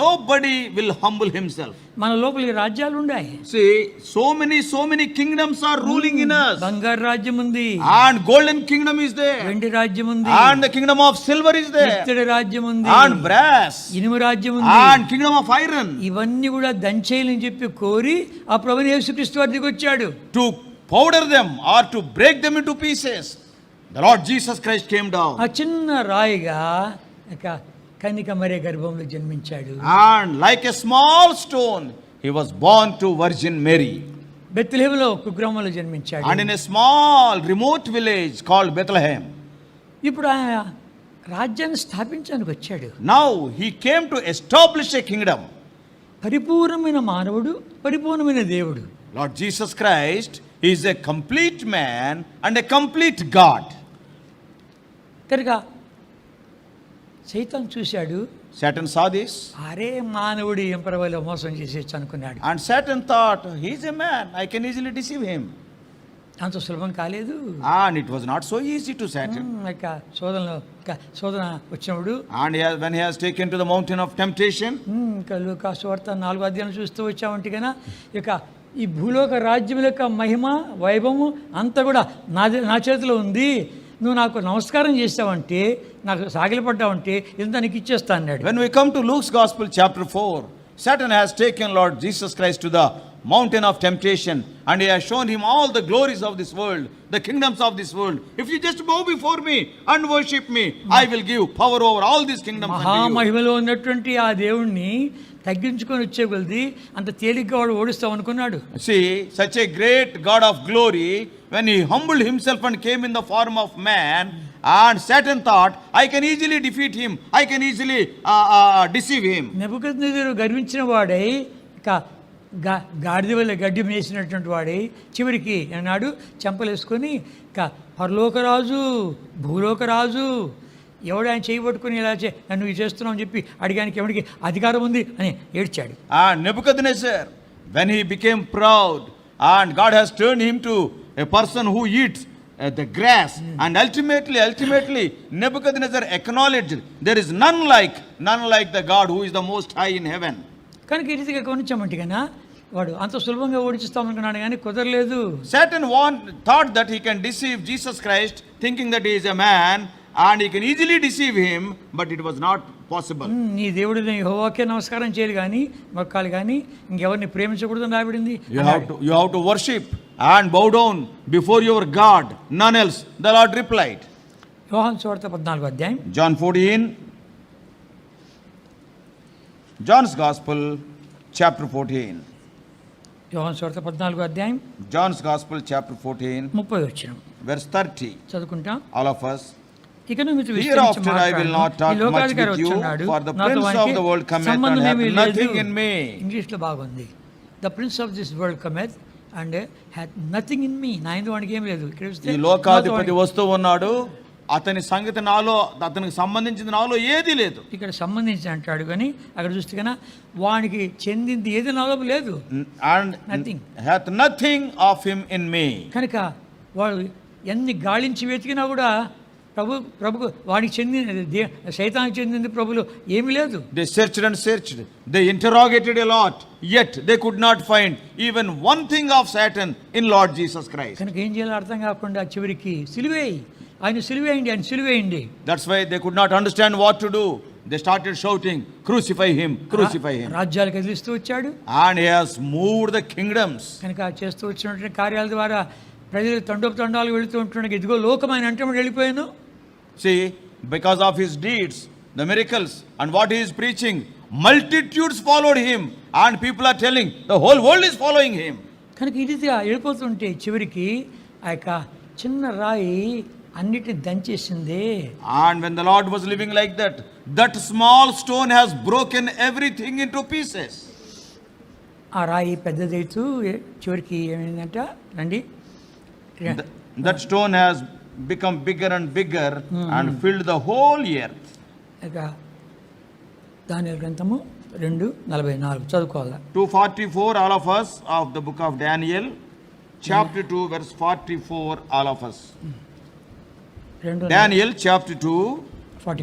nobody will humble himself. మన లోపలికి రాజ్యాలు ఉన్నాయి. See, so many kingdoms are ruling in us. బంగారు రాజ్యం ఉంది, And golden kingdom is there. వెండి రాజ్యం ఉంది, And the kingdom of silver is there. ఇత్తడి రాజ్యం ఉంది, And brass. ఇనుము రాజ్యం ఉంది. And kingdom of iron. ఇవన్నీ కూడా దంచేయాలని చెప్పి కోరి ఆ ప్రభువైన యేసుక్రీస్తు వారి దిగి వచ్చాడు. To powder them or to break them into pieces, the Lord Jesus Christ came down. ఆ చిన్న రాయిగా కన్నిక మరియ గర్భంలో జన్మించాడు. And like a small stone, he was born to Virgin Mary. బెత్లెహేములో కుగ్రామంలో జన్మించాడు. And in a small remote village called Bethlehem. ఇప్పుడు ఆయన రాజ్యాన్ని స్థాపించడానికి వచ్చాడు. Now he came to establish a kingdom. పరిపూర్ణమైన మానవుడు, పరిపూర్ణమైన దేవుడు. Lord Jesus Christ is a complete man and a complete God. కనుక సైతాన్ చూశాడు, Satan saw this అరే మానవుడు ఏం పర్వాలేదు మోసం చేసేచ్చు అనుకున్నాడు. and Satan thought, he is a man, I can easily deceive him. అంత సులభం కాలేదు. And it was not so easy to Satan. శోధన వచ్చినప్పుడు And when he has taken to the mountain of temptation, ఇంకా లూకా సువార్త 4వ అధ్యాయం చూస్తూ వచ్చామంటే కన్నా ఇక ఈ భూలోక రాజ్యం యొక్క మహిమ వైభవము అంతా కూడా నా చేతిలో ఉంది, నువ్వు నాకు నమస్కారం చేస్తావంటే, నాకు సాగిలపడ్డావంటే ఇంత నీకు ఇచ్చేస్తా అన్నాడు. when we come to Luke's Gospel chapter 4, Satan has taken Lord Jesus Christ to the mountain of temptation and he has shown him all the glories of this world, the kingdoms of this world. If you just bow before me and worship me, I will give power over all these kingdoms unto you. మహామహిమలో ఉన్నటువంటి ఆ దేవుణ్ణి తగ్గించుకొని వచ్చే కొలది అంత తేలిగ్గా వాడు ఓడిస్తాం అనుకున్నాడు. See, such a great God of glory, when he humbled himself and came in the form of man, and Satan thought, I can easily defeat him, I can easily deceive him. నెబుకద్నెజరు గర్వించిన వాడై ఇక గాడిద వల్ల గడ్డి మేసినటువంటి వాడై చివరికి అన్నాడు చెంపలేసుకొని ఇక పరలోకరాజు భూలోకరాజు ఎవడు ఆయన చేయబట్టుకుని ఇలా నన్ను ఇది చేస్తున్నావు అని చెప్పి అడిగానికి ఎవరికి అధికారం ఉంది అని ఏడ్చాడు. And Nebuchadnezzar, when he became proud and God has turned him to a person who eats the grass, and ultimately Nebuchadnezzar acknowledged there is none like the God who is the most high in heaven. కనుక ఈ రీతిగా గమనించామంటే కన్నా వాడు అంత సులభంగా ఓడిస్తామనుకున్నాడు కానీ కుదరలేదు. Satan thought that he can deceive Jesus Christ, thinking that he is a man and he can easily deceive him, but it was not possible. నీ దేవుడిని యెహోవాకే నమస్కారం చేయాలి కానీ మొక్కాలి కానీ ఇంకెవరిని ప్రేమించకూడదని రాబడింది. You have to worship and bow down before your God, none else. The Lord replied. యోహాను సువార్త 14వ అధ్యాయం. John 14, John's Gospel chapter 14. యోహాను సువార్త 14వ అధ్యాయం John's Gospel chapter 14 30వ వచనం verse 30. చదువుకుంటాం. All of us. ఇకను మీతో Hereafter I will not talk much with you, for the prince of the world cometh and hath nothing in me. ఇంగ్లీష్లో బాగుంది. The prince of this world cometh and hath nothing in me. నా ఇందు వాడికి ఏం లేదు. ఈ లోకాధిపతి వస్తూ ఉన్నాడు, అతని సంగతి నాలో, అతనికి సంబంధించింది నాలో ఏది లేదు. ఇక్కడ సంబంధించి అంటాడు కానీ అక్కడ చూస్తే కన్నా వానికి చెందింది ఏది నాలో లేదు. And hath nothing of him in me. కనుక వాడు ఎన్ని గాలించి వెతికినా కూడా ప్రభుకు వాడికి చెందినది సైతానికి చెందింది ప్రభులో ఏమీ లేదు. They searched and searched, they interrogated a lot, yet they could not find even one thing of Satan in Lord Jesus Christ. కనుక ఏం చేయాలో అర్థం కాకుండా చివరికి సిలువేయి, ఆయన సిలువేయండి. That's why they could not understand what to do. They started shouting, crucify him, crucify him. రాజ్యాలు కదిలిస్తూ వచ్చాడు. And he has moved the kingdoms. కనుక చేస్తూ వచ్చినటువంటి కార్యాల ద్వారా ప్రజలు తండాలు వెళుతూ ఉంటుండగా ఇదిగో లోకం ఆయన అంటే వెళ్ళిపోయాను. See, because of his deeds, the miracles and what he is preaching, multitudes followed him, and people are telling the whole world is following him. కనుక ఈ రీతిగా వెళ్ళిపోతుంటే చివరికి ఆ యొక్క చిన్న రాయి అన్నిటిని దంచేసింది. And when the Lord was living like that, that small stone has broken everything into pieces. ఆ రాయి పెద్దదైతూ చివరికి ఏమైందంట రండి. That stone has become bigger and bigger and filled the whole earth. ఇక దానియేలు గ్రంథము 2:44 చదువుకోవాలా. 2:44, all of us, of the book of Daniel, chapter 2, verse 44, all of us. Daniel chapter 2,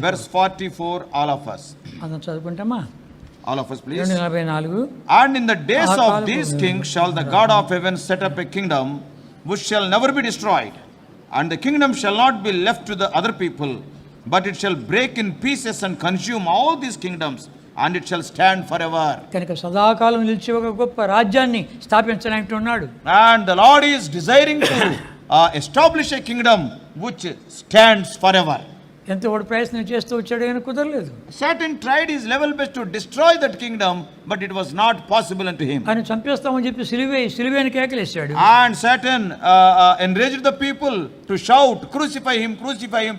verse 44, all of us. మనం చదువుకుంటామా? All of us, please. 2:44. And in the days of these kings shall the God of heaven set up a kingdom which shall never be destroyed, and the kingdom shall not be left to the other people, but it shall break in pieces and consume all these kingdoms, and it shall stand forever. కనుక సదాకాలం నిలిచి ఒక గొప్ప రాజ్యాన్ని స్థాపించడానికి ఉన్నాడు. And the Lord is desiring to establish a kingdom which stands forever. ఎంత వాడు ప్రయత్నం చేస్తూ వచ్చాడు కానీ కుదరలేదు. Satan tried his level best to destroy that kingdom, but it was not possible unto him. ఆయన చంపేస్తామని చెప్పి సిలువేని కేకలేశాడు. And Satan enraged the people to shout, crucify him,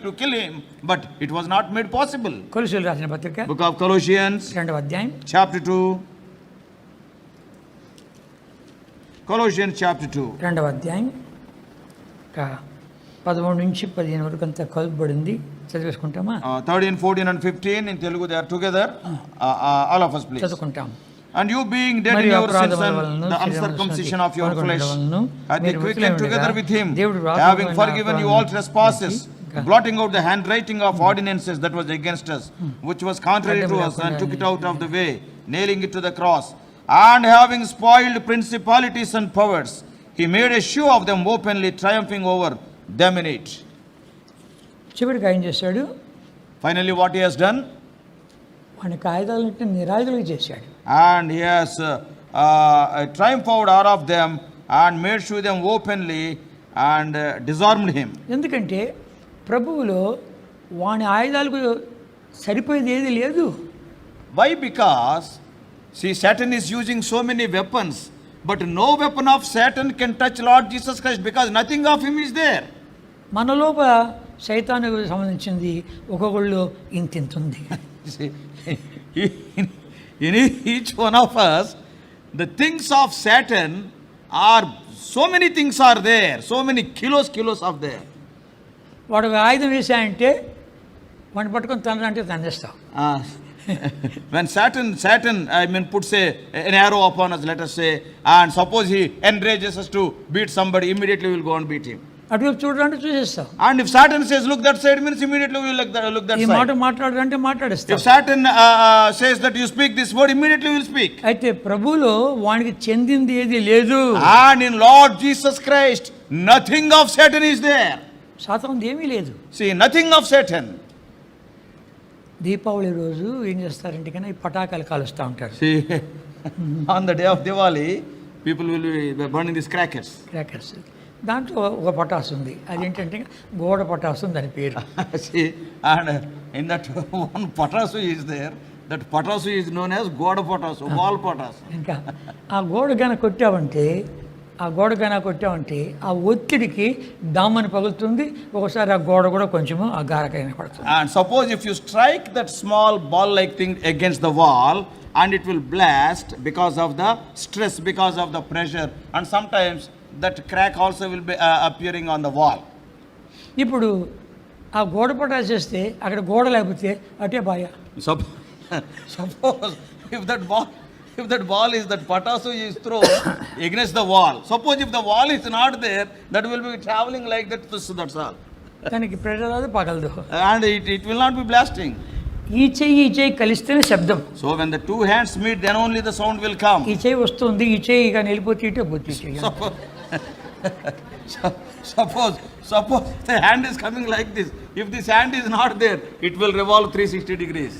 to kill him, but it was not made possible. కొలొస్సీయులకు రాసిన పత్రిక Book of Colossians, 2వ అధ్యాయం chapter 2. Colossians chapter 2. 2వ అధ్యాయం 13 నుంచి 15 వరకు అంతా కలుపబడింది. చదివేసుకుంటామా? 13, 14 and 15 in Telugu they are together. All of us please. చదువుకుంటాం. And you being dead in your sins and the uncircumcision of your flesh, hath he quickened together with him, having forgiven you all trespasses, blotting out the handwriting of ordinances that was against us, which was contrary to us, and took it out of the way, nailing it to the cross. And having spoiled principalities and powers, he made a show of them openly, triumphing over them in it. చివరికి ఆయన చేశాడు, Finally, what he has done? వాని కాయిదాలంటే నిరాయుధులుగా చేశాడు. And he has triumphed out of them and made show them openly and disarmed him. ఎందుకంటే ప్రభువులో వాని ఆయుధాలకు సరిపోయేది ఏది లేదు. Why? Because see, Satan is using so many weapons, but no weapon of Satan can touch Lord Jesus Christ, because nothing of him is there. మన లోపల సైతానుకు సంబంధించింది ఒక్కొక్కళ్ళు ఇంతింతుంది. See, in each one of us, the things of Satan are, so many things are there, so many kilos are there. వాడు ఆయుధం వేసాయంటే వాడిని పట్టుకొని తనంటే తండేస్తాం. When Satan puts an arrow upon us, let us say, and suppose he enrages us to beat somebody, immediately we will go and beat him. అటువైపు చూడాలంటే చూసేస్తాం. And if Satan says look that side, means immediately we will look that ఈ side. మాట మాట్లాడాలంటే మాట్లాడేస్తాం. If Satan says that you speak this word, immediately we will speak. అయితే ప్రభువులో వానికి చెందింది ఏది లేదు. And in Lord Jesus Christ, nothing of Satan is there. సాతానుది ఏమీ లేదు. See, nothing of Satan. Deepavali రోజు ఏం చేస్తారంటే కన్నా ఈ పటాకాలు కాలుస్తూ ఉంటారు. See, on the day of Diwali, people will be burning these crackers. Crackers. దాంట్లో ఒక పటాసు ఉంది, అదేంటంటే గోడ పటాసు దాని పేరు. See, and in that one patasu is there. That patasu is known as goda patasu, wall patasu. ఇంకా ఆ గోడ గన కొట్టామంటే ఆ ఒత్తిడికి డామని పగులుతుంది. ఒకసారి ఆ గోడ కూడా కొంచెము ఆ గారకైన పడుతుంది. And suppose if you strike that small ball-like thing against the wall, and it will blast because of the stress, because of the pressure, and sometimes that crack also will be appearing on the wall. ఇప్పుడు ఆ గోడ పటాసు చేస్తే అక్కడ గోడ లేకపోతే అటే బాయ. Suppose if that ball is, that patasu is thrown against the wall. Suppose if the wall is not there, that will be traveling like that. That's all. దానికి ప్రెషర్ రాదు, పగలదు. And it will not be blasting. ఈ చెయ్యి కలిస్తేనే శబ్దం. So when the two hands meet, then only the sound will come. ఈ చెయ్యి వస్తుంది, ఈ చెయ్యి కానీ వెళ్ళిపోతే ఇటే పోతే. Suppose the hand is coming like this. If this hand is not there, it will revolve 360 degrees.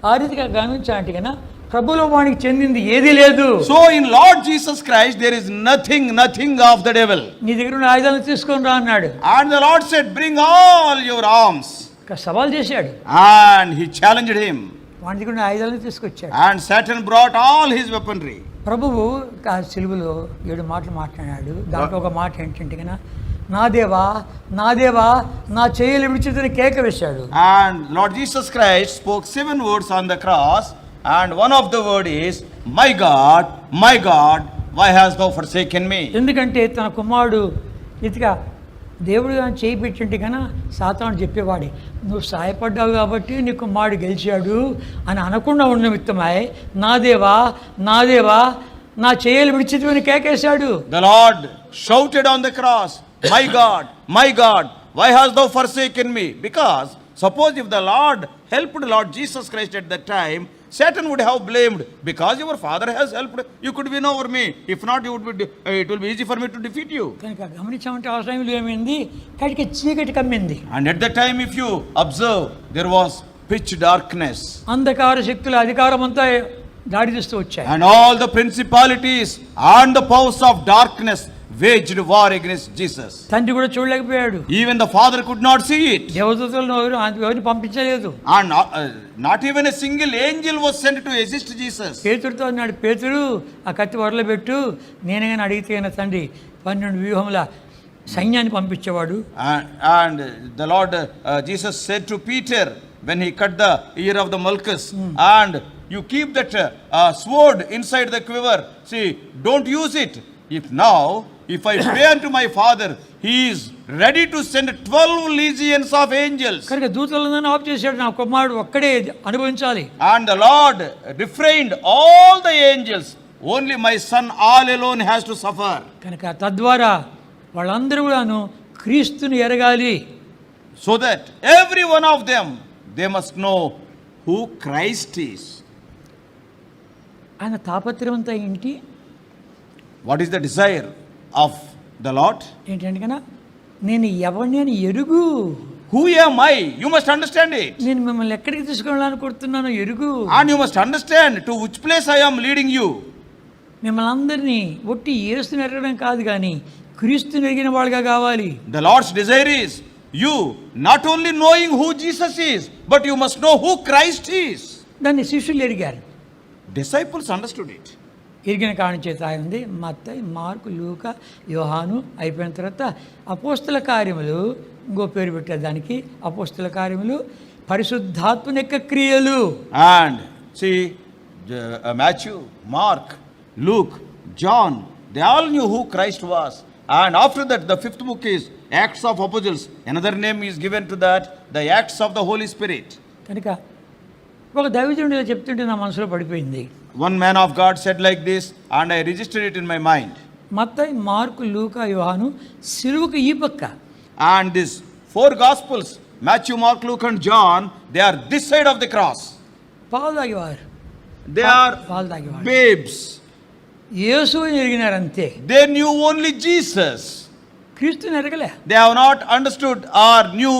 ఆ రీతిగా గమనించాలంటే కన్నా ప్రభువులో వానికి చెందింది ఏది లేదు. So in Lord Jesus Christ there is nothing of the devil. నీ దగ్గర ఉన్న ఆయుధాలను తీసుకొని రా అన్నాడు. And the Lord said, bring all your arms. సవాల్ చేశాడు. And he challenged him. వాని దగ్గర ఉన్న ఆయుధాలను తీసుకొచ్చాడు. And Satan brought all his weaponry. ప్రభువు ఆ సిలువలో 7 మాటలు మాట్లాడాడు. దాంట్లో ఒక మాట ఏంటంటే కన్నా నా దేవా నా చేయలు విడిచితని కేక వేశాడు. And Lord Jesus Christ spoke 7 words on the cross, and one of the word is, my God, why hast thou forsaken me? ఎందుకంటే తన కుమారుడు ఇదిగా దేవుడు చేయి పెట్టింటే కన్నా సాతాను చెప్పేవాడి, నువ్వు సాయపడ్డావు కాబట్టి నీ కుమారుడు గెలిచాడు అని అనకుండా ఉన్న నిమిత్తమై నా దేవా నా చేయలు విడిచితని కేకేశాడు. The Lord shouted on the cross, my God, why hast thou forsaken me? Because suppose if the Lord helped Lord Jesus Christ at that time, Satan would have blamed, because your father has helped, you could win over me. If not, it will be easy for me to defeat you. కనుక గమనించామంటే ఆ టైంలో ఏమైంది, కటికి చీకటి కమ్మింది. And at that time, if you observe, there was pitch darkness. అంధకార శక్తుల అధికారం అంతా దాడి చేస్తూ వచ్చాయి. And all the principalities and the powers of darkness waged war against Jesus. తండ్రి కూడా చూడలేకపోయాడు. Even the father could not see it. దేవదూతలను ఎవరిని పంపించలేదు. And not even a single angel was sent to assist Jesus. పేతురుతో అన్నాడు, పేతురు ఆ కత్తి వరలో పెట్టు, నేనే కానీ అడిగితే నా తండ్రి 12 వ్యూహముల సైన్యాన్ని పంపించేవాడు. And the Lord Jesus said to Peter when he cut the ear of the Malchus, and you keep that sword inside the quiver. See, don't use it. If I pray unto my Father, he is ready to send 12 legions of angels. కనుక దూతలను of చేశాడు, నా కుమారుడు ఒక్కడే అనుభవించాలి. And the Lord refrained all the angels. Only my son all alone has to suffer. కనుక తద్వారా వాళ్ళందరూ కూడాను క్రీస్తుని ఎరగాలి. So that every one of them, they must know who Christ is. ఆయన తాపత్రయం అంతా ఏంటి? What is the desire of the Lord? ఏంటంటే కన్నా, నేను ఎవరిని అని ఎరుగు. Who am I? You must understand it. నేను మిమ్మల్ని ఎక్కడికి తీసుకెళ్ళాలనుకుంటున్నాను ఎరుగు. And you must understand to which place I am leading you. మిమ్మల్ని అందరినీ ఒట్టి యేసుని ఎరగడం కాదు కానీ క్రీస్తుని ఎరిగిన వాళ్ళుగా కావాలి. The Lord's desire is you not only knowing who Jesus is, but you must know who Christ is. దాన్ని శిష్యులు ఎరిగారు. Disciples understood it. ఎరిగిన కారణం చేత ఉంది మత్తయి, మార్కు, లూకా, యోహాను అయిపోయిన తర్వాత అపోస్తల కార్యములు, ఇంకో పేరు పెట్టారు దానికి, అపోస్తల కార్యములు పరిశుద్ధాత్మని యొక్క క్రియలు. And see, Matthew, Mark, Luke, John, they all knew who Christ was. And after that, the 5th book is Acts of Apostles. Another name is given to that, the Acts of the Holy Spirit. కనుక ఒక దైవజనుడు ఇలా చెప్తుంటే నా మనసులో పడిపోయింది. One man of God said like this, and I registered it in my mind. Mattayi, mark, లూకా, యోహాను సిలువకు ఈ పక్క. And these 4 Gospels, Matthew, Mark, Luke and John, they are this side of the cross. పాలు తాగేవారు. They are పాలు తాగేవారు. babes. యేసుని ఎరిగినారు అంతే. They knew only Jesus. క్రీస్తుని ఎరగలే. They have not understood or knew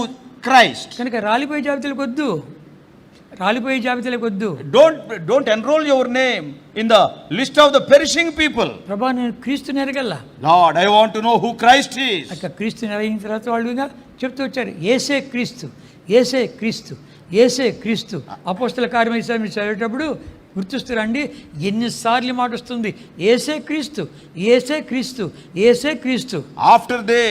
Christ. కనుక రాలిపోయే జాబితాలకు వద్దు, రాలిపోయే జాబితాలకు వద్దు. Don't enroll your name in the list of the perishing people. ప్రభా నేను క్రీస్తుని ఎరగల్లా. Lord, I want to know who Christ is. అక్కడ క్రీస్తుని ఎరిగిన తర్వాత వాళ్ళు ఇంకా చెప్తూ వచ్చారు, ఏసే క్రీస్తు, ఏసే క్రీస్తు, ఏసే క్రీస్తు. అపోస్తల కార్యం మీరు చదివేటప్పుడు గుర్తుస్తారండి, ఎన్నిసార్లు మాట వస్తుంది, ఏసే క్రీస్తు, ఏసే క్రీస్తు, ఏసే క్రీస్తు. After they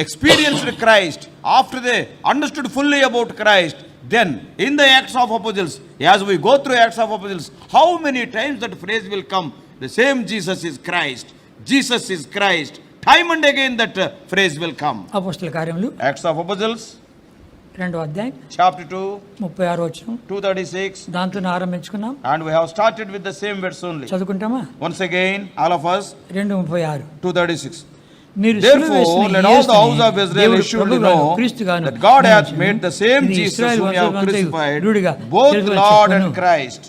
experienced Christ, after they understood fully about Christ, then in the Acts of Apostles, as we go through Acts of Apostles, how many times that phrase will come, the same Jesus is Christ, Jesus is Christ. Time and again that phrase will come. అపోస్తల కార్యములు Acts of Apostles, 2వ అధ్యాయం chapter 2, 36వ వచనం, 236. దాంతో ఆరంభించుకున్నాం. And we have started with the same verse only. చదువుకుంటామా? Once again, all of us, 2:36. 236. మీరు Therefore, let all the house of Israel surely know that God hath made the same Jesus whom you have crucified, both Lord and Christ.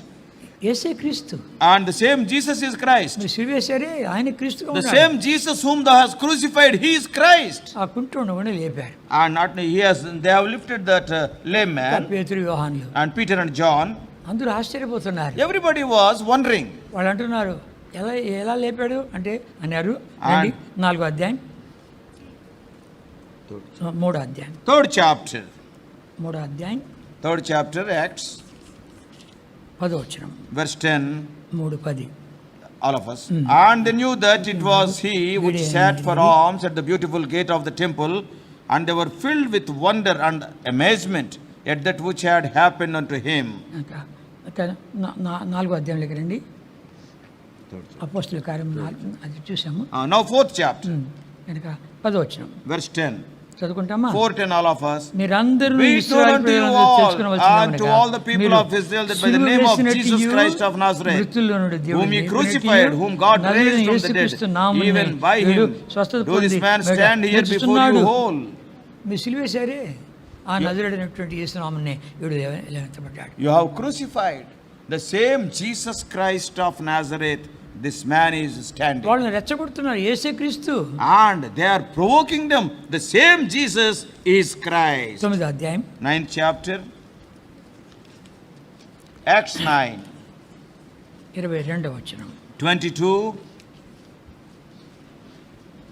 యేసే క్రీస్తు. And the same Jesus is Christ. మీరు సిలువేశారే, ఆయన క్రీస్తుగా The ఉన్నాడు. same Jesus whom thou hast crucified, he is Christ. ఆ కుంటోండవని లేపారు. And not they have lifted that lame man, పేతురు, యోహానులు and Peter and John. అందరూ ఆశ్చర్యపోతున్నారు. Everybody was wondering. వాళ్ళు అంటున్నారు, ఎలా ఎలా లేపాడు అంటే అన్నారు. 4వ అధ్యాయం, 3వ అధ్యాయం, 3rd chapter, 3వ అధ్యాయం, 3rd chapter, Acts, 10వ వచనం, verse 10. 3:10. All of us. And they knew that it was he which sat for alms at the beautiful gate of the temple, and they were filled with wonder and amazement at that which had happened unto him. 4వ అధ్యాయంలోకి రండి. అపోస్తల కార్యం 4 అది చూసాము. Now 4th chapter, కనుక 10వ వచనం, verse 10. చదువుకుంటామా? 4:10, all of us. మీరందరూ We told ఇశ్రాయేలు unto you ప్రజలందరూ all తెలుసుకొనవలసినది and to ఏమనగా, all the people మీరు of Israel that by the name of Jesus Christ of Nazareth, మృతుల్లో నుండి దేవుని whom he లేపినట్టు, crucified, whom God నజరేయుడైన raised from the యేసుక్రీస్తు dead, నామమున even by వీడు him, స్వస్థత though this పొంది man stand here before నడుస్తున్నాడు. you whole. మీరు సిలువేశారే, ఆ నజరేయుడైనటువంటి యేసు నామమునే వీడు లేవనెత్తబడ్డాడు. You have crucified the same Jesus Christ of Nazareth. This man is standing. వాళ్ళని రెచ్చగొడుతున్నారు, యేసే క్రీస్తు. And they are provoking them. The same Jesus is Christ. 9వ అధ్యాయం, 9th chapter, Acts 9, 22వ వచనం. 22.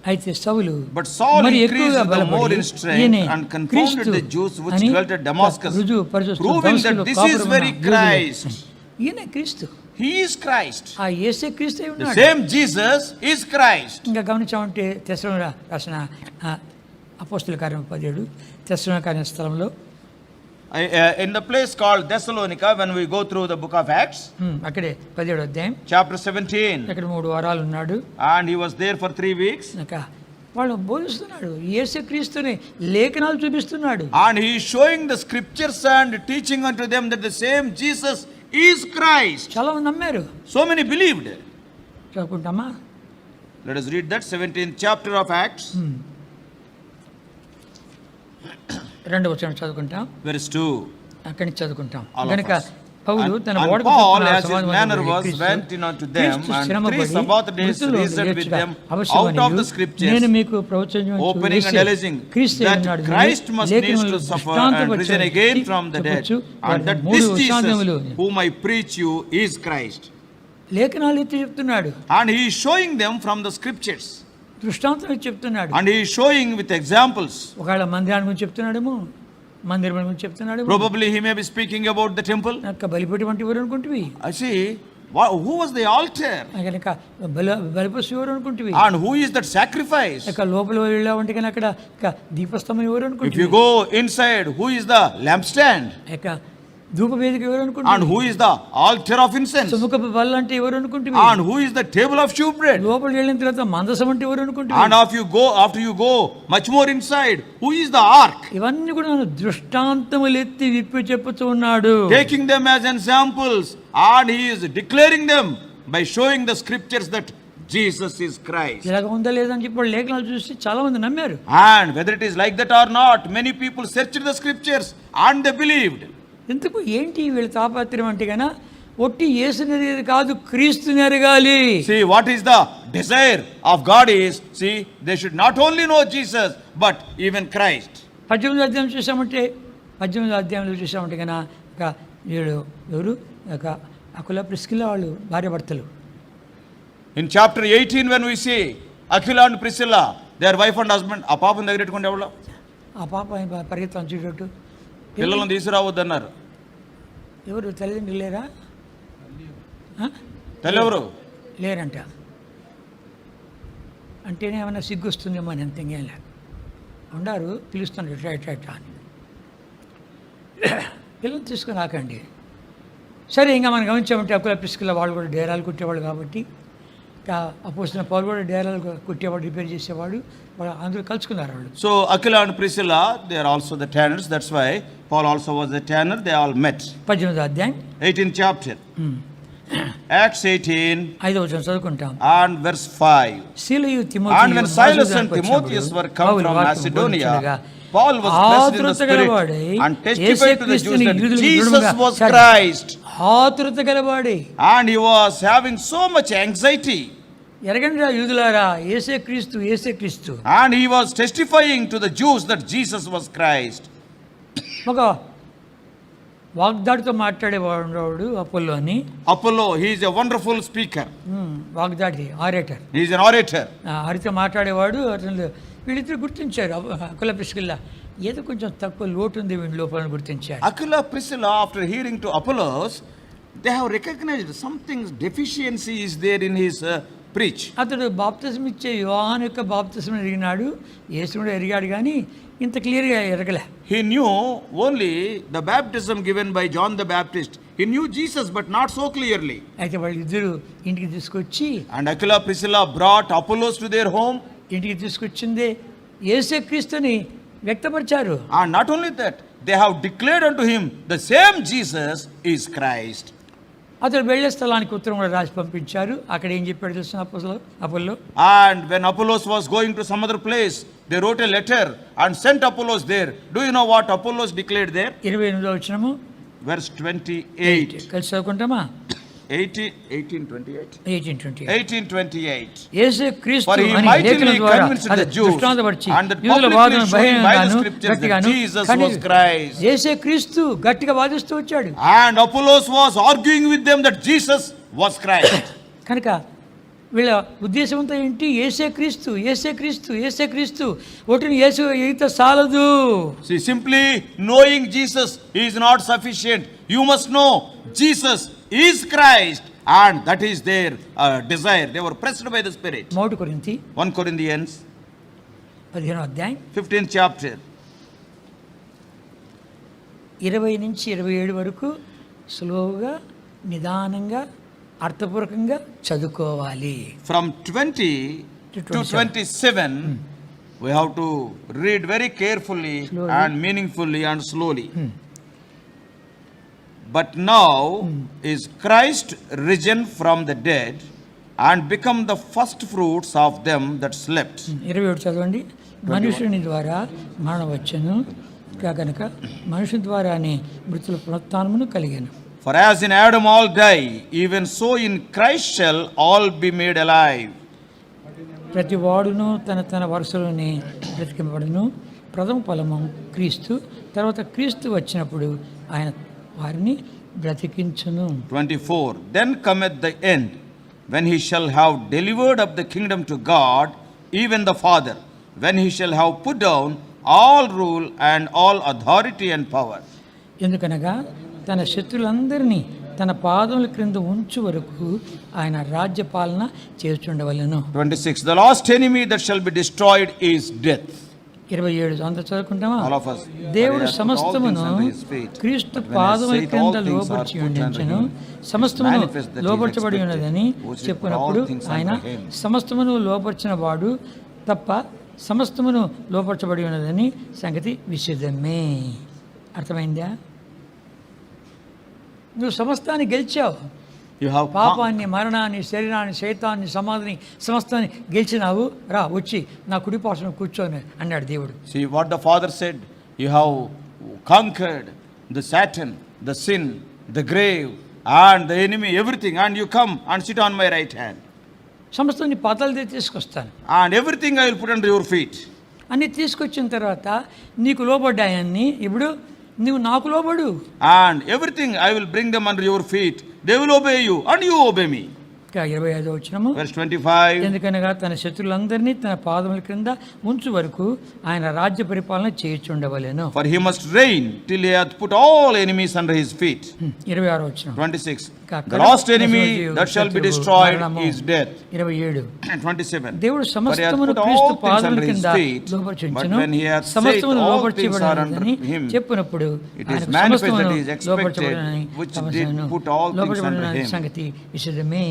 అయితే సౌలు But Saul మరి increased ఎక్కువగా the more బలపడి in strength ఈయనే and confounded క్రీస్తు the Jews which అని dwelt at Damascus, రుజువు పరుస్తూ proving that దమస్కులో this is కాపురమున్న very యూదులు. Christ. ఈయనే క్రీస్తు, He is Christ. ఆ యేసే క్రీస్తు అయి The ఉన్నాడు. same Jesus is Christ. ఇంకా గమనించామంటే తెస్సలోనిక రాసిన అపోస్తల కార్యం 17 తెస్సలోనిక అనే స్థలంలో In the place called Thessalonica, when we go through the book of Acts, అక్కడే 17 అధ్యాయం chapter 17, అక్కడ 3 వారాలు ఉన్నాడు. and he was there for 3 weeks, ఇంకా వాళ్ళు బోధిస్తున్నాడు, యేసు క్రీస్తుని లేఖనాలు చూపిస్తున్నాడు. and he is showing the scriptures and teaching unto them that the same Jesus is Christ. చాలా మంది నమ్మారు. So many believed. చదువుకుంటామా? Let us read that 17th chapter of Acts, 2వ వచనం చదువుకుంటాం, verse 2. అక్కడి నుంచి చదువుకుంటాం. All of కనుక us. పౌలు తన And ఓడకు Paul, చొప్పున as his సమాజమందు manner పోయి was, క్రీస్తు went in unto them, క్రీస్తు and శ్రమపడి 3 Sabbath days మృతుల్లో reasoned with లేచుట them అవశ్యమని out of the scriptures, నేను మీకు ప్రవచించు opening and alleging that Christ must needs to suffer and risen again from the dead, and that this Jesus whom I preach you is Christ. లేఖనాలు ఎత్తి చెప్తున్నాడు, And he is showing them from the scriptures, దృష్టాంతం చెప్తున్నాడు. and he is showing with examples. ఒకవేళ మందిరాన్ని గురించి చెప్తున్నాడేమో, మందిరం గురించి చెప్తున్నాడేమో. Probably he may be speaking about the temple. నాకు బలిపీఠం అంటే ఎవరు అనుకుంటువి? I see, who was the altar? కనుక బలిపశు ఎవరు అనుకుంటువి? And who is that sacrifice? ఇక లోపల వెళ్ళామంటే కానీ అక్కడ దీపస్తంభం ఎవరు If అనుకుంటువి? you go inside, who is the lampstand? ఇక ధూప వేదిక ఎవరు And అనుకుంటువి? who is the altar of incense? సుముఖపు బల్ల అంటే ఎవరు అనుకుంటువి? And who is the table of shewbread? లోపలికి వెళ్ళిన తర్వాత మందసం అంటే ఎవరు అనుకుంటువి? And after you go much more inside, who is the ark? ఇవన్నీ కూడా దృష్టాంతములు ఎత్తి విప్పి చెప్పుతూ ఉన్నాడు. Taking them as examples, and he is declaring them by showing the scriptures that Jesus is Christ. ఇలాగ ఉందా లేదా అని చెప్పి వాళ్ళు లేఖనాలు చూసి చాలా మంది నమ్మారు. And whether it is like that or not, many people searched the scriptures and they believed. ఎందుకు ఏంటి వీళ్ళ తాపత్రయం అంటే కన్నా ఒట్టి యేసుని ఎరిగేది కాదు, క్రీస్తుని ఎరగాలి. See, what is the desire of God is, see, they should not only know Jesus, but even Christ. 18వ అధ్యాయం చూసామంటే 18వ అధ్యాయంలో చూసామంటే కన్నా ఒక వీళ్ళు ఎవరు ఒక అకుల ప్రిస్కిల్లా వాళ్ళు భార్యాభర్తలు. In chapter 18, when we see Aquila and Priscilla, their wife and husband, ఆ పాపను దగ్గర పెట్టుకుంటే ఎవరు? ఆ పాప పరిగెత్తాను చూడట్టు పిల్లలను తీసుకురావద్దన్నారు. ఎవరు తల్లిదండ్రులు లేరా? తల్లి ఎవరు? లేరంట. అంటేనే ఏమైనా సిగ్గు వస్తుందేమో అని అంత ఇంకేం లేదు. ఉండారు, పిలుస్తాను ఇట్లా అని. పిల్లలు తీసుకుని రాకండి. సరే, ఇంకా మనం గమనించామంటే అకుల ప్రిస్కిల్లా వాళ్ళు కూడా డేరాలు కుట్టేవాళ్ళు కాబట్టి అపోజిన పౌలు కూడా డేరాలు కుట్టేవాడు, రిపేర్ చేసేవాడు, వాళ్ళు అందరూ కలుసుకున్నారు వాళ్ళు. So Aquila and Priscilla, they are also the tanners. That's why Paul also was the tanner. They all met. 18వ అధ్యాయం 18th chapter. Acts 18 5వ వచనం చదువుకుంటాం. and verse 5. సీలయు And తిమోతియు when Silas and Timotheus were come from Macedonia, Paul was blessed in the Spirit and testified to the Jews that Jesus was Christ. ఆతురత గలవాడే. And he was having so much anxiety. ఎరగండిరా యూదులారా, యేసే క్రీస్తు, యేసే క్రీస్తు. And he was testifying to the Jews that Jesus was Christ. ఒక వాగ్దాడితో మాట్లాడేవాడు అపోల్లో అని. Apollo, he is a wonderful speaker. వాగ్దాడి, orator. He is an orator. ఆరితో మాట్లాడేవాడు. అతను వీళ్ళిద్దరు గుర్తించారు, అకుల ప్రిస్కిల్లా ఏదో కొంచెం తక్కువ లోటు ఉంది వీడి లోపల గుర్తించారు. Aquila, Priscilla, after hearing to Apollos, they have recognized something deficiency is there in his preach. అతడు బాప్తిజం ఇచ్చే యోహాను యొక్క బాప్తిజం ఎరిగినాడు, యేసు కూడా ఎరిగాడు, కానీ ఇంత క్లియర్గా ఎరగలే. He knew only the baptism given by John the Baptist. He knew Jesus, but not so clearly. అయితే వాళ్ళిద్దరు ఇంటికి తీసుకొచ్చి, And Aquila, Priscilla brought Apollos to their home. ఇంటికి తీసుకొచ్చిందే యేసే క్రీస్తుని వ్యక్తపరిచారు. And not only that, they have declared unto him the same Jesus is Christ. అతడు వెళ్ళే స్థలానికి ఉత్తరం కూడా రాసి పంపించారు. అక్కడ ఏం చెప్పాడు తెలుసు Apollo? And when Apollos was going to some other place, they wrote a letter and sent Apollos there. Do you know what Apollos declared there? 28వ వచనము Verse 28. కలిసి చదువుకుంటామా? 18:28. యేసు క్రీస్తు For he అని mightily లేఖనం ద్వారా convinced the Jews దృష్టాంతపరిచి and that యూదుల publicly వాదన showing by the బహిరంగంగాను scriptures that గట్టిగాను Jesus was Christ. యేసు క్రీస్తు గట్టిగా వాదిస్తూ వచ్చాడు. And Apollos was arguing with them that Jesus was Christ. కనుక వీళ్ళ ఉద్దేశం అంతా ఏంటి? ఏసే క్రీస్తు, ఏసే క్రీస్తు, ఏసే క్రీస్తు. ఒకటిని యేసు అయితే చాలదు. See, simply knowing Jesus is not sufficient. You must know Jesus is Christ, and that is their desire. They were pressed by the Spirit. 1 కొరింథీ 1 Corinthians 15వ అధ్యాయం 15th chapter. 20 నుంచి 27 వరకు స్లోగా, నిదానంగా, అర్థపూర్వకంగా చదువుకోవాలి. From 20 to 27, we have to read very carefully and meaningfully and slowly. But now is Christ risen from the dead and become the first fruits of them that slept. 27 చదవండి. మనుషుని ద్వారా మరణం వచ్చెను కనుక మనుషుని ద్వారానే మృతుల పునరుత్థానమును కలిగెను. For as in Adam all die, even so in Christ shall all be made alive. ప్రతి వాడును తన తన వరుసలోనే బ్రతికింపబడును. ప్రథమ ఫలము క్రీస్తు, తర్వాత క్రీస్తు వచ్చినప్పుడు ఆయన వారిని బ్రతికించును. 24 Then cometh the end, when he shall have delivered up the kingdom to God, even the Father, when he shall have put down all rule and all authority and power. ఎందుకనగా తన శత్రులందరినీ తన పాదముల క్రింద ఉంచు వరకు ఆయన రాజ్య పాలన చేస్తుండవలెను. 26 The last enemy that shall be destroyed is death. 27 అంత చదువుకుంటామా? All of us. దేవుడు సమస్తమును క్రీస్తు పాదముల క్రింద లోబర్చి ఉండించెను. సమస్తమును లోబర్చబడి ఉన్నదని చెప్పినప్పుడు ఆయన సమస్తమును లోబర్చిన వాడు తప్ప సమస్తమును లోపరచబడి ఉన్నదని సంగతి విషదమే. అర్థమైందా? నువ్వు సమస్తాన్ని గెలిచావు. You have పాపాన్ని, మరణాన్ని, శరీరాన్ని, శైతాన్ని, సమాధిని, సమస్తాన్ని గెలిచినావు. రా వచ్చి నా కుడిపార్శ్వన కూర్చొని అన్నాడు దేవుడు. See what the Father said. You have conquered the Satan, the sin, the grave, and the enemy, everything, and you come and sit on my right hand. సమస్తాన్ని పాతాళ తీసుకొస్తాను. And everything I will put under your feet. అన్నీ తీసుకొచ్చిన తర్వాత నీకు లోబడ్డాయన్ని ఇప్పుడు నువ్వు నాకు లోబడు. And everything I will bring them under your feet. They will obey you and you obey me. 25వ వచనము. Verse 25 ఎందుకనగా తన శత్రులందరినీ తన పాదముల క్రింద ఉంచు వరకు ఆయన రాజ్య పరిపాలన చేయుచుండవలెను. For he must reign till he hath put all enemies under his feet. 26వ వచనం. 26 The last enemy that shall be destroyed is death. 27 27 దేవుడు సమస్తమును క్రీస్తు పాదముల కింద లోబర్చుంచెను. సమస్తమును లోబర్చబడినని చెప్పినప్పుడు ఆయన సమస్తమును లోబర్చబడినని లోబర్చబడిన సంగతి విషదమే.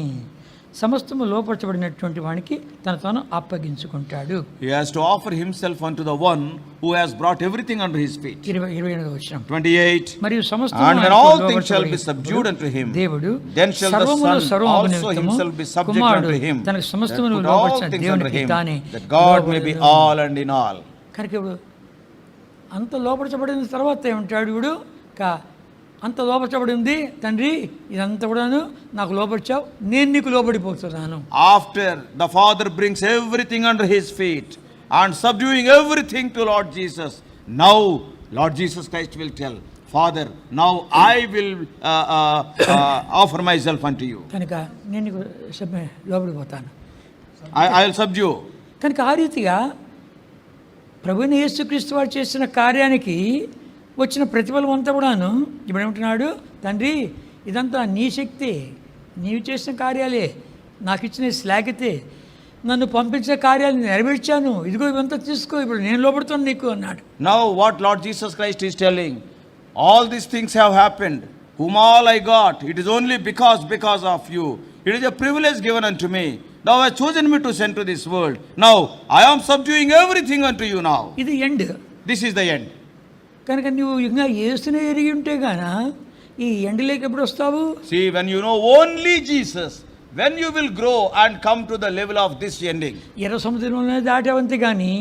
సమస్తము లోపరచబడినటువంటి వానికి తన తాను అప్పగించుకుంటాడు. He has to offer himself unto the one who has brought everything under his feet. 28వ వచనం. 28 మరియు సమస్తము And when all things shall be subdued unto him, దేవుడు then shall the Son also himself be subject unto him, తనకు సమస్తమును that put all లోపరచిన things under దేవునికి him, తానే that God may be all and in all. కనుక ఇప్పుడు అంత లోపరచబడిన తర్వాత ఏమంటాడు వీడు? అంత లోపరచబడింది తండ్రి, ఇదంతా కూడాను నాకు లోపరిచావు, నేను నీకు లోబడిపోతున్నాను. After the Father brings everything under his feet and subduing everything to Lord Jesus, now Lord Jesus Christ will tell, Father, now I will offer myself unto you. కనుక నేను నీకు లోబడిపోతాను. I will subdue. కనుక ఆ రీతిగా ప్రభువైన యేసుక్రీస్తు వారు చేసిన కార్యానికి వచ్చిన ప్రతిఫలం అంతా కూడాను ఇప్పుడు ఏమంటున్నాడు? తండ్రి, ఇదంతా నీ శక్తి, నీవు చేసిన కార్యాలే, నాకు ఇచ్చిన శ్లాఘతే, నన్ను పంపించే కార్యాలను నెరవేర్చాను, ఇదిగో ఇవంతా తీసుకో, ఇప్పుడు నేను లోబడుతాను నీకు అన్నాడు. Now what Lord Jesus Christ is telling, all these things have happened, whom all I got, it is only because of you. It is a privilege given unto me. Thou hast chosen me to send to this world. Now I am subduing everything unto you now. ఇది end. This is the end. కనుక నువ్వు ఇంకా యేసునే ఎరిగి ఉంటే గాన ఈ ఎండలోకి ఎప్పుడు వస్తావు? See, when you know only Jesus, when you will grow and come to the level of this ending. ఎర్ర సముద్రంలోనే దాటావంతే కానీ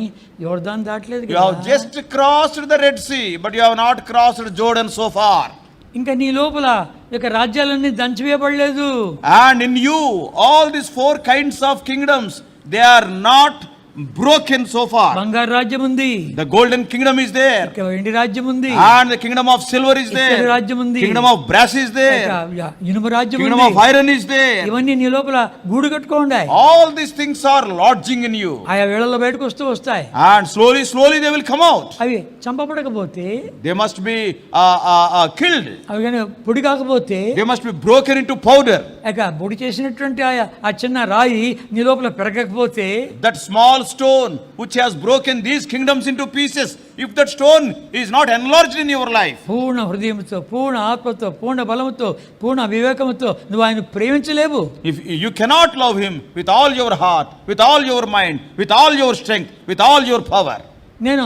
యోర్దాను దాటలేదు You have just crossed the Red Sea, but you have not crossed Jordan so far. ఇంకా నీ లోపల యొక్క రాజ్యాలన్నీ దంచివేయబడలేదు. And in you, all these 4 kinds of kingdoms, they are not broken so far. బంగారు రాజ్యం ఉంది, The golden kingdom is there. ఇక వెండి రాజ్యం ఉంది, And the kingdom of silver is ఇత్తడి there. రాజ్యం ఉంది, Kingdom of brass is ఇక there. ఇనుము రాజ్యం Kingdom ఉంది. of iron is there. ఇవన్నీ నీ లోపల గూడు కట్టుకోండి. All these things are lodging in you. ఆయా వేళల్లో బయటకు వస్తాయి. And slowly, slowly they will come out. అవి చంపబడకపోతే, They must be killed. అవి కానీ పొడి కాకపోతే, They must be broken into powder. ఇక పొడి చేసినటువంటి ఆ చిన్న రాయి నీ లోపల పెరగకపోతే, That small stone which has broken these kingdoms into pieces, if that stone is not enlarged in your life, పూర్ణ హృదయంతో, పూర్ణ ఆత్మతో, పూర్ణ బలముతో, పూర్ణ వివేకముతో నువ్వు ఆయన ప్రేమించలేవు. if you cannot love him with all your heart, with all your mind, with all your strength, with all your power. నేను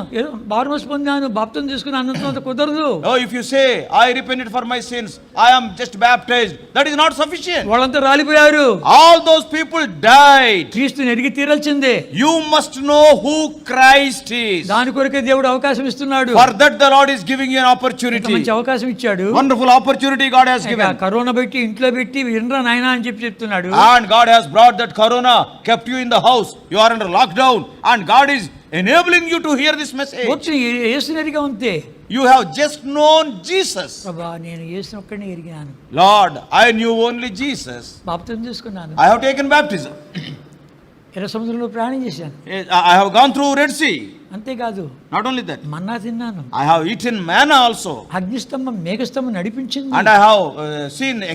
బాప్తిస్మం పొందాను, బాప్తిస్మం తీసుకున్నాను అన్నంత కుదరదు. Oh, if you say, I repented for my sins, I am just baptized, that is not sufficient. వాళ్ళంతా రాలిపోయారు. All those people died. క్రీస్తుని ఎరిగి తీరాల్సిందే. You must know who Christ is. దాని కొరకే దేవుడు అవకాశం ఇస్తున్నాడు. For that the Lord is giving you an ఇంత opportunity. మంచి అవకాశం ఇచ్చాడు. Wonderful opportunity God has ఇక given. కరోనా పెట్టి ఇంట్లో పెట్టి వినరా నాయనా అని చెప్తున్నాడు. And God has brought that corona, kept you in the house, you are under lockdown, and God is enabling you to hear this message. వచ్చి యేసుని ఎరిగా ఉంటే, You have just known Jesus. ప్రభా నేను యేసుని ఒక్కడిని ఎరిగినాను, Lord, I knew only Jesus. బాప్తిస్మం తీసుకున్నాను, I have taken baptism. ఎర్ర సముద్రంలో ప్రయాణం చేశాను. I have gone through Red Sea. అంతేకాదు, Not only that, మన్నా తిన్నాను, I have eaten manna also. అగ్నిస్తంభం మేఘస్తంభం నడిపించింది, And I have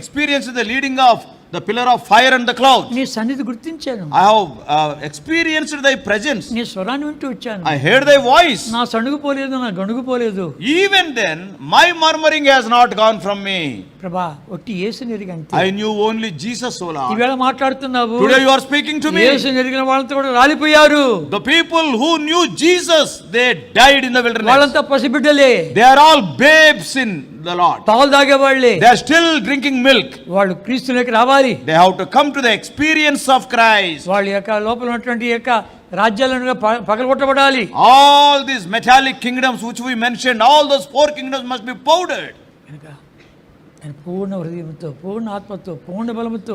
experienced the leading of the pillar of fire and the cloud. నీ సన్నిధి గుర్తించాను, I have experienced thy presence. నీ స్వరాన్ని వింటూ వచ్చాను, I heard thy voice. నా సణుగు పోలేదు, నా గణుగు పోలేదు. Even then, my murmuring has not gone from me. ప్రభా ఒట్టి యేసుని ఎరిగంతే. I knew only Jesus, O Lord. ఈవేళ మాట్లాడుతున్నావు, Today you are speaking to me. యేసుని ఎరిగిన వాళ్ళంతా కూడా రాలిపోయారు. The people who knew Jesus, they died in the wilderness. వాళ్ళంతా పసిబిడ్డలే, They are all babes in the Lord. పాలు తాగేవాళ్లే. They are still drinking milk. వాళ్ళు క్రీస్తులోకి రావాలి. They have to come to the experience of Christ. వాళ్ళ యొక్క లోపల ఉన్నటువంటి యొక్క రాజ్యాలను పగలగొట్టబడాలి. All these metallic kingdoms which we mentioned, all those 4 kingdoms must be powdered. కనుక ఆయన పూర్ణ హృదయంతో, పూర్ణ ఆత్మతో, పూర్ణ బలముతో,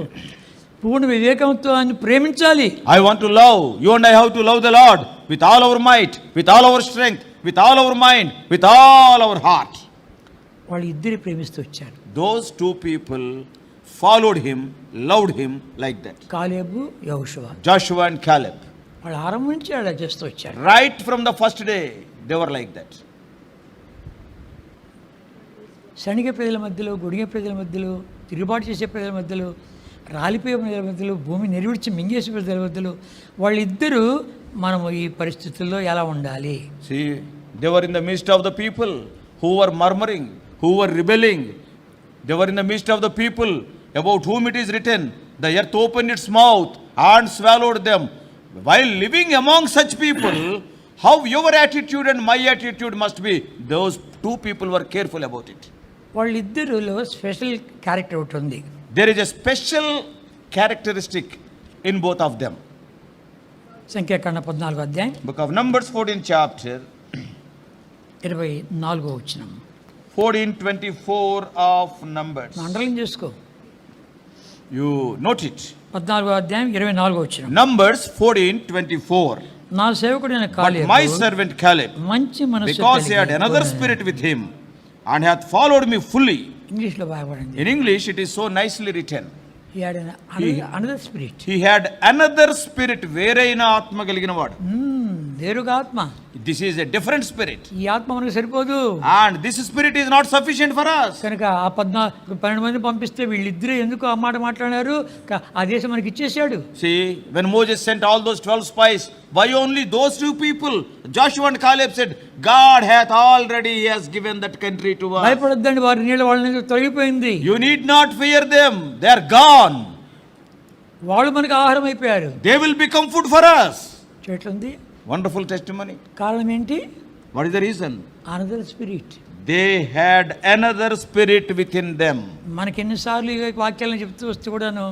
పూర్ణ వివేకంతో ఆయన ప్రేమించాలి. I want to love. You and I have to love the Lord with all our might, with all our strength, with all our mind, with all our heart. వాళ్ళు ఇద్దరు ప్రేమిస్తూ వచ్చారు. Those 2 people followed him, loved him like that. కాలేబు, యెహోషువ. Joshua and Caleb. వాళ్ళు ఆరంభం నుంచి అలా చేస్తూ వచ్చారు. Right from the first day, they were like that. శనిగ ప్రజల మధ్యలో, గుడిగ ప్రజల మధ్యలో, తిరుగుబాటు చేసే ప్రజల మధ్యలో, రాలిపోయే ప్రజల మధ్యలో, భూమి నెరవిడిచి మింగేసే ప్రజల మధ్యలో వాళ్ళిద్దరూ మనము ఈ పరిస్థితుల్లో ఎలా ఉండాలి? See, they were in the midst of the people who were murmuring, who were rebelling. They were in the midst of the people about whom it is written, the earth opened its mouth and swallowed them. While living among such people, how your attitude and my attitude must be. Those 2 people were careful about it. వాళ్ళిద్దరిలో special character ఒకటి ఉంది. There is a special characteristic in both of them. సంఖ్యాకాండ 14వ అధ్యాయం Book of Numbers 14th chapter, 24వ వచనం. 14:24 of Numbers. Underline చేసుకో. You note it. 14వ అధ్యాయం 24వ వచనం. Numbers 14:24. నా సేవకుడైన But Caleb my servant Caleb, మంచి మనస్సు because he had కలిగి another spirit with him, and hath followed me fully. ఇంగ్లీష్లో బాగుపడింది. In English, it is so nicely written. He had another spirit. He had another spirit. వేరైన ఆత్మ కలిగిన వాడు. వేరొక ఆత్మ. This is a different spirit. ఈ ఆత్మ మనకు సరిపోదు. And this spirit is not sufficient for us. కనుక ఆ 12 మంది పంపిస్తే వీళ్ళిద్దరూ ఎందుకు ఆ మాట మాట్లాడారు? ఆ దేశం మనకి ఇచ్చేసాడు. See, when Moses sent all those 12 spies, why only those 2 people? Joshua and Caleb said, God hath already, he has given that country to us. భయపడొద్దండి, వారి నీళ్ళ వాళ్ళ నుంచి తొలగిపోయింది. You need not fear them. They are gone. వాళ్ళు మనకు ఆహారం అయిపోయారు. They will become food for us. చెట్లుంది. Wonderful testimony. కారణం ఏంటి? What is the reason? Another spirit. They had another spirit within them. మనకి ఎన్నిసార్లు ఈ వాక్యాలను చెప్తూ వస్తే కూడాను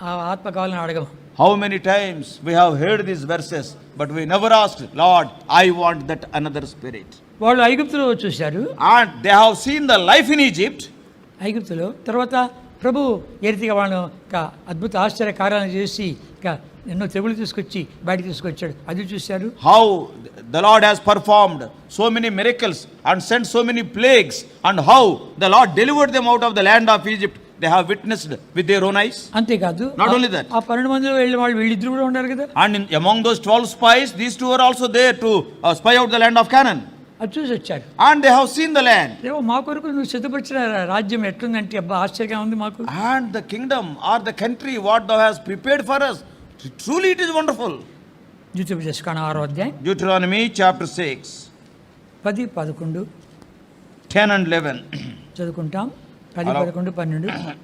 ఆ ఆత్మ కావాలని అడగము. How many times we have heard these verses, but we never asked, Lord, I want that another spirit. వాళ్ళు ఐగుప్తులో చూశారు. And they have seen the life in Egypt. ఐగుప్తులో తర్వాత ప్రభు ఏ రీతిగా వాళ్ళను అద్భుత ఆశ్చర్య కార్యాలను చేసి ఎన్నో తెగులు తీసుకొచ్చి బయటికి తీసుకొచ్చాడు, అది చూశారు. How the Lord has performed so many miracles and sent so many plagues, and how the Lord delivered them out of the land of Egypt. They have witnessed with their own eyes. అంతేకాదు, Not only that. ఆ 12 మందిలో వెళ్ళిన వాళ్ళు వీళ్ళిద్దరు కూడా ఉన్నారు కదా. And among those 12 spies, these two were also there to spy out the land of Canaan. అది చూసి వచ్చారు. And they have seen the land. ఏవో మా కొరకు నువ్వు సిద్ధపరిచిన రాజ్యం ఎట్లుందంటే అబ్బా ఆశ్చర్యంగా ఉంది మాకు. And the kingdom or the country what thou hast prepared for us, truly it is wonderful. ద్వితీయోపదేశకాండం 6వ అధ్యాయం Deuteronomy chapter 6, 10, 11 10 and 11. చదువుకుంటాం. 10, 11, 12.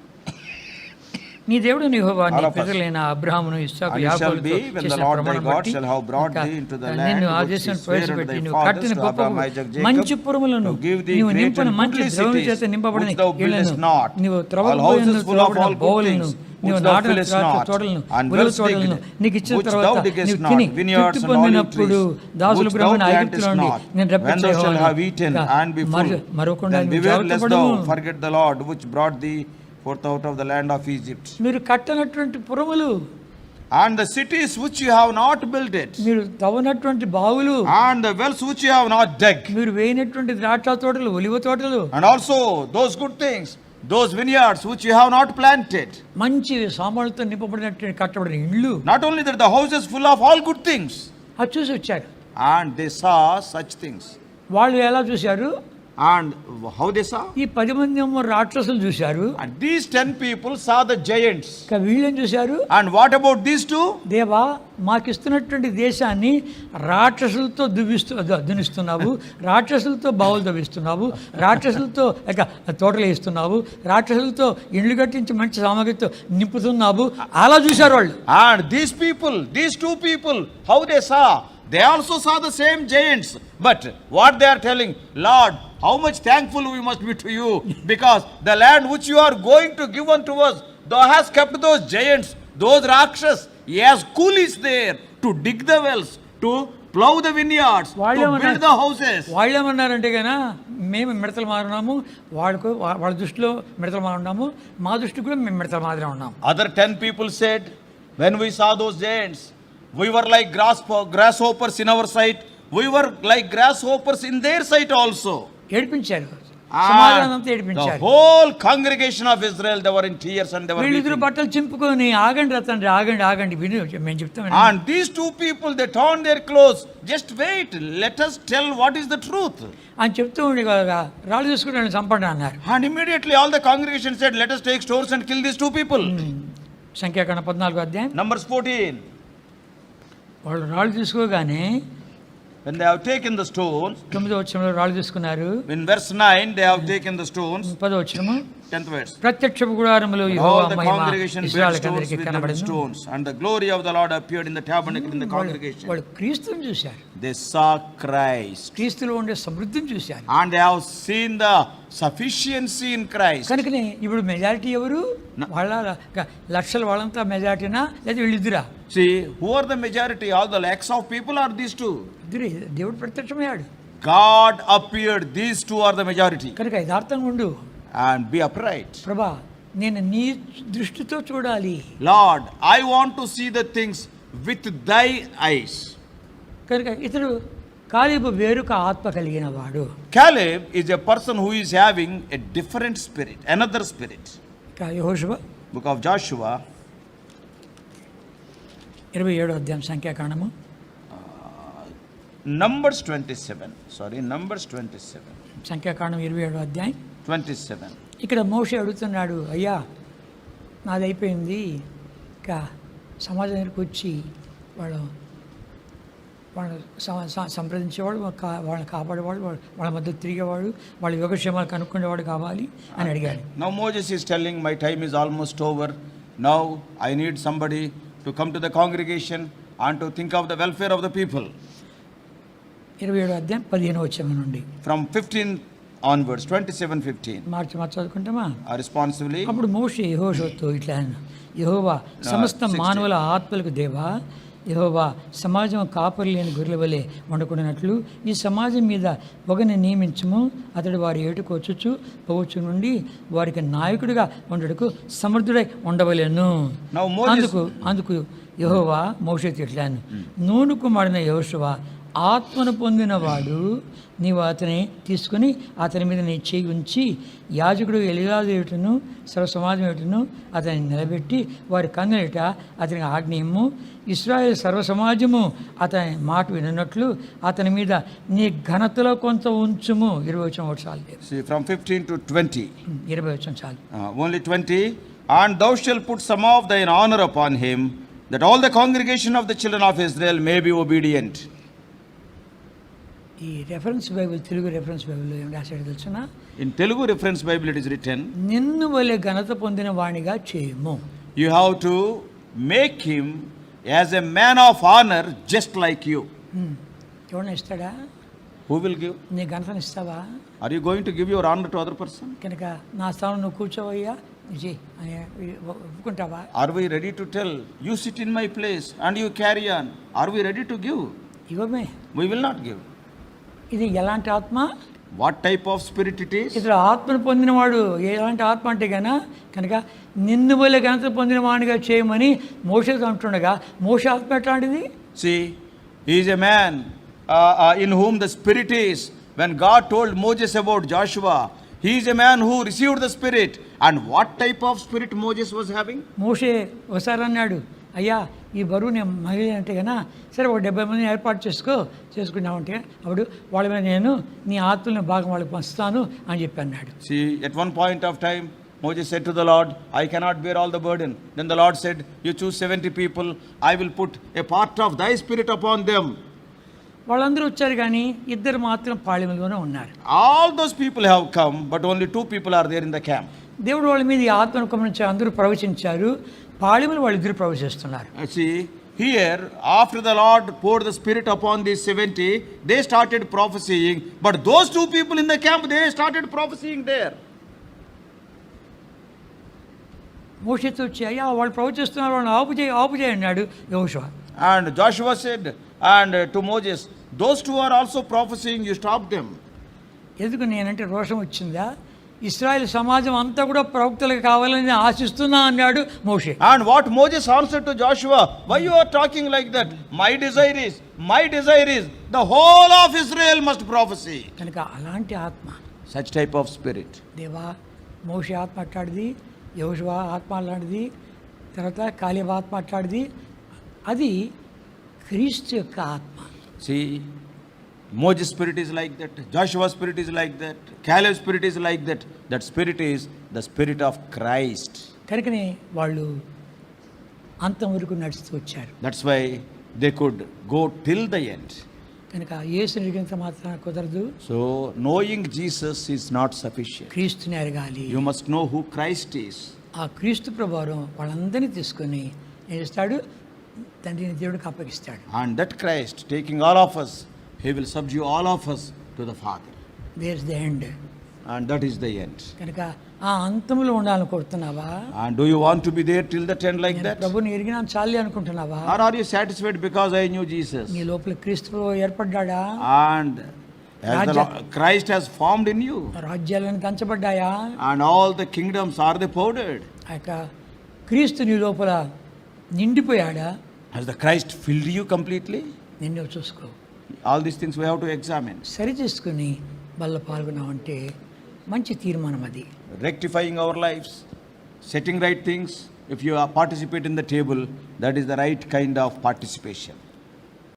నీ దేవుడు యెహోవా నీ పితరులైన అబ్రహామును ఇస్సాకు యాకోబులతో చేసిన ప్రమాణం బట్టి నిన్ను ఆ దేశం ప్రవేశపెట్టి నువ్వు కట్టిన గొప్ప మంచి పురములను నీవు నింపిన మంచి ద్రవ్యముల చేత నింపబడిన ఇళ్లను నీవు త్రవ్వబోయిన బోవులను నీవు నాటిన ద్రాక్ష తోటలను ఒలివ తోటలను నీకు ఇచ్చిన తర్వాత నీవు తిని తృప్తి పొందినప్పుడు దాసుల గృహమైన ఐగుప్తులో నుండి నేను రప్పించేవాడిని. మరొకకుండా నీవు జాగ్రత్తపడము. Forth out of the land of Egypt. మీరు కట్టనటువంటి పురములు, and the cities which you have not built it, మీరు తవ్వనటువంటి బావులు, and the wells which you have not dug, మీరు వేయినటువంటి ద్రాక్ష తోటలు ఒలివ తోటలు, and also those good things, those vineyards which you have not planted. మంచి సామాన్లతో నింపబడినటువంటి కట్టబడిన ఇళ్ళు. Not only that, the house is full of all good things. అది చూసి వచ్చారు. And they saw such things. వాళ్ళు ఎలా చూశారు? And how they saw? ఈ 10 మంది రాక్షసులు చూశారు. And these 10 people saw the giants. వీళ్ళని చూశారు. And what about these two? దేవా, మాకు ఇస్తున్నటువంటి దేశాన్ని రాక్షసులతో దునిస్తున్నావు, రాక్షసులతో బావులు తవ్విస్తున్నావు, రాక్షసులతో తోటలు వేస్తున్నావు, రాక్షసులతో ఇండ్లు కట్టించి మంచి సామాగ్రితో నింపుతున్నావు. అలా చూశారు వాళ్ళు. And these people, these two people, how they saw? They also saw the same giants, but what they are telling, Lord, how much thankful we must be to you, because the land which you are going to give unto us, thou hast kept those giants, those rakshas, he has coolies there to dig the wells, to plow the vineyards, to build the houses. వాళ్ళు ఏమన్నారంటే గనా, మేము మిడతలు మారున్నాము, వాళ్ళ దృష్టిలో మిడతలు మారున్నాము, మా దృష్టి కూడా మేము మిడతలు మాదిరి ఉన్నాము. Other 10 people said, when we saw those giants, we were like grasshoppers in our sight, we were like grasshoppers in their sight also. ఏడిపించారు, సమాజానంతా ఏడిపించారు. The whole congregation of Israel, they were in tears and they were వీళ్ళిద్దరు బట్టలు చింపుకొని, ఆగండి తండ్రి, ఆగండి ఆగండి, విని మేము చెప్తాం. And these two people, they torn their clothes. Just wait, let us tell what is the truth. అని చెప్తూ ఉండి రాళ్ళు తీసుకుని చంపండి అన్నారు. And immediately all the congregation said, let us take stones and kill these two people. సంఖ్యాకాండం 14వ అధ్యాయం Numbers 14. వాళ్ళు రాళ్ళు తీసుకోగానే, when they have taken the stones, 9వ వచనంలో రాళ్ళు తీసుకున్నారు. in verse 9 they have taken the stones. 10వ వచనము, 10th verse. ప్రత్యక్షపు గుడారములో Jehovah the Mahima congregation bear ఇశ్రాయేలుకందరికీ stones with కనబడెను. the stones, and the glory of the Lord appeared in the tabernacle in the congregation. వాళ్ళు క్రీస్తుని చూశారు, They saw Christ, క్రీస్తులో ఉండే సమృద్ధిని చూశారు. and they have seen the sufficiency in Christ. కనుకనే ఇప్పుడు majority ఎవరు? వాళ్ళ లక్షల వాళ్ళంతా మెజారిటీనా, లేదా వీళ్ళిద్దరా? See, who are the majority? All the lakhs of people are these two? ఇద్దరే. దేవుడు ప్రత్యక్షమయ్యాడు, God appeared. These two are the majority. కనుక యథార్థంగా ఉండు, and be upright. ప్రభా, నేను నీ దృష్టితో చూడాలి. Lord, I want to see the things with thy eyes. కనుక ఇతడు కాలేబు వేరొక ఆత్మ కలిగిన వాడు. Caleb is a person who is having a different spirit, another spirit. యెహోషువ Book of Joshua 27వ అధ్యాయం సంఖ్యాకాండము, Numbers 27. Sorry, Numbers 27. సంఖ్యాకాండం 27వ అధ్యాయం 27. ఇక్కడ మోషే అడుగుతున్నాడు, అయ్యా నాది అయిపోయింది, ఇంకా సమాజం దగ్గరికి వచ్చి వాళ్ళని సంప్రదించేవాడు, వాళ్ళని కాపాడేవాడు, వాళ్ళ మధ్య తిరిగేవాడు, వాళ్ళ యోగక్షేమాలు కనుక్కునేవాడు కావాలి అని అడిగాడు. Now Moses is telling, my time is almost over. Now I need somebody to come to the congregation and to think of the welfare of the people. 27వ అధ్యాయం 15వ వచనం నుండి From 15 onwards, 27:15. మార్చి చదువుకుంటామా? Responsibly. అప్పుడు మోషే యెహోషువతో ఇట్లా, యెహోవా సమస్త మానవుల ఆత్మలకు దేవా, యెహోవా సమాజం కాపరి లేని గొర్రెల వలె ఉండకుండానట్లు ఈ సమాజం మీద ఒకరిని నియమించుము, అతడు వారి ఏటుకు వచ్చుచు పోవచ్చు నుండి వారికి నాయకుడిగా ఉండటకు సమర్థుడై ఉండవలెను. Now Moses, అందుకు యెహోవా మోషేతో ఇట్లాను, నూను కుమారుడైన యెహోషువ ఆత్మను పొందినవాడు, నీవు అతని తీసుకుని అతని మీద నీ చేయి ఉంచి యాజకుడు ఎలియాజరు ఎదుటను సర్వ సమాజం ఎదుటను అతన్ని నిలబెట్టి వారి కన్నులట అతనికి ఆజ్ఞయము, ఇశ్రాయేలు సర్వ సమాజము అతని మాట వినట్లు అతని మీద నీ ఘనతలో కొంత ఉంచుము. 20 వచనం ఒకటి చాలు. see from 15 to 20. 20 వచనం చాలు. Only 20. And thou shalt put some of thine honor upon him, that all the congregation of the children of Israel may be obedient. ఈ రెఫరెన్స్ బైబిల్, తెలుగు రెఫరెన్స్ బైబిల్లో ఏం రాశాడు తెలుసునా? In Telugu reference Bible it is written, నిన్ను వలె ఘనత పొందిన వాణిగా చేయము. you have to make him as a man of honor just like you. ఎవరైనా ఇస్తాడా? Who will give? నీ ఘనతను ఇస్తావా? Are you going to give your honor to other person? కనుక నా స్థానం నువ్వు కూర్చోవయ్యా విజయ్ అని ఒప్పుకుంటావా? Are we ready to tell, you sit in my place and you carry on? Are we ready to give? ఇవ్వమే. We will not give. ఇది ఎలాంటి ఆత్మ? What type of spirit it is? ఇతడు ఆత్మను పొందినవాడు. ఎలాంటి ఆత్మ అంటే కనుక నిన్ను వలె ఘనత పొందిన వాడిగా చేయమని మోషేతో అంటుండగా, మోషే ఆత్మ ఎట్లాంటిది? See, he is a man in whom the spirit is. When God told Moses about Joshua, he is a man who received the spirit. And what type of spirit Moses was having? మోషే ఒకసారి అన్నాడు, అయ్యా ఈ బరువు నేను మహిళ అంటే సరే ఒక 70 మందిని ఏర్పాటు చేసుకున్నామంటే అప్పుడు వాళ్ళ మీద నేను నీ ఆత్మని భాగం వాళ్ళకి పంచుతాను అని చెప్పి అన్నాడు. See, at one point of time, Moses said to the Lord, I cannot bear all the burden. Then the Lord said, you choose 70 people, I will put a part of thy spirit upon them. వాళ్ళందరూ వచ్చారు కానీ ఇద్దరు మాత్రం పాళెంలోనే ఉన్నారు. All those people have come, but only 2 people are there in the camp. దేవుడు వాళ్ళ మీద ఈ ఆత్మను కుమ్మరించి అందరూ ప్రవచించారు. పాళెములు వాళ్ళిద్దరు ప్రవచిస్తున్నారు. See, here, after the Lord poured the Spirit upon these 70, they started prophesying, but those 2 people in the camp, they started prophesying there. మోషేతో వచ్చి, అయ్యా వాళ్ళు ప్రవచిస్తున్నారు, వాళ్ళని ఆపు చేయి అన్నాడు యెహోషువ. And Joshua said, and to Moses, those 2 are also prophesying, you stop them. ఎందుకు నేనంటే రోషం వచ్చిందా? ఇశ్రాయేల్ సమాజం అంతా కూడా ప్రవక్తలకు కావాలని ఆశిస్తున్నా అన్నాడు మోషే. And what Moses answered to Joshua, why you are talking like that? My desire is the whole of Israel must prophesy. కనుక అలాంటి ఆత్మ, Such type of spirit. దేవా మోషే ఆత్మ అట్లాడిది, యెహోషువ ఆత్మ అలాంటిది, తర్వాత కాలేబు ఆత్మ అట్లాడిది. అది క్రీస్తు యొక్క ఆత్మ. See, Moses' spirit is like that, Joshua's spirit is like that, Caleb's spirit is like that. That spirit is the spirit of Christ. కనుకనే వాళ్ళు అంతం వరకు నడుస్తూ వచ్చారు. That's why they could go till the end. కనుక యేసుని ఎరిగినంత మాత్రాన కుదరదు. So knowing Jesus is not sufficient. క్రీస్తుని ఎరగాలి. You must know who Christ is. ఆ క్రీస్తు ప్రభువారు వాళ్ళందరినీ తీసుకొని ఏం చేస్తాడు? తండ్రిని దేవుడికి అప్పగిస్తాడు. And that Christ, taking all of us, he will subdue all of us to the Father. There's the end. And that is the end. కనుక ఆ అంతంలో ఉండాలని కోరుతున్నావా? And do you want to be there till the end like that? ప్రభుని ఎరిగినా చాలే అనుకుంటున్నావా? Or are you satisfied because I knew Jesus? నీ లోపల క్రీస్తు ఏర్పడ్డాడా? And as the Christ has formed in you. రాజ్యాలను దంచబడ్డాయా? And all the kingdoms, are they powdered? ఆ యొక్క క్రీస్తు నీ లోపల నిండిపోయాడా? Has the Christ filled you completely? నిన్ను చూసుకో. All these things we have to examine. సరి చేసుకుని బల్ల పాల్గొన్నామంటే మంచి తీర్మానం అది. Rectifying our lives, setting right things, if you participate in the table, that is the right kind of participation.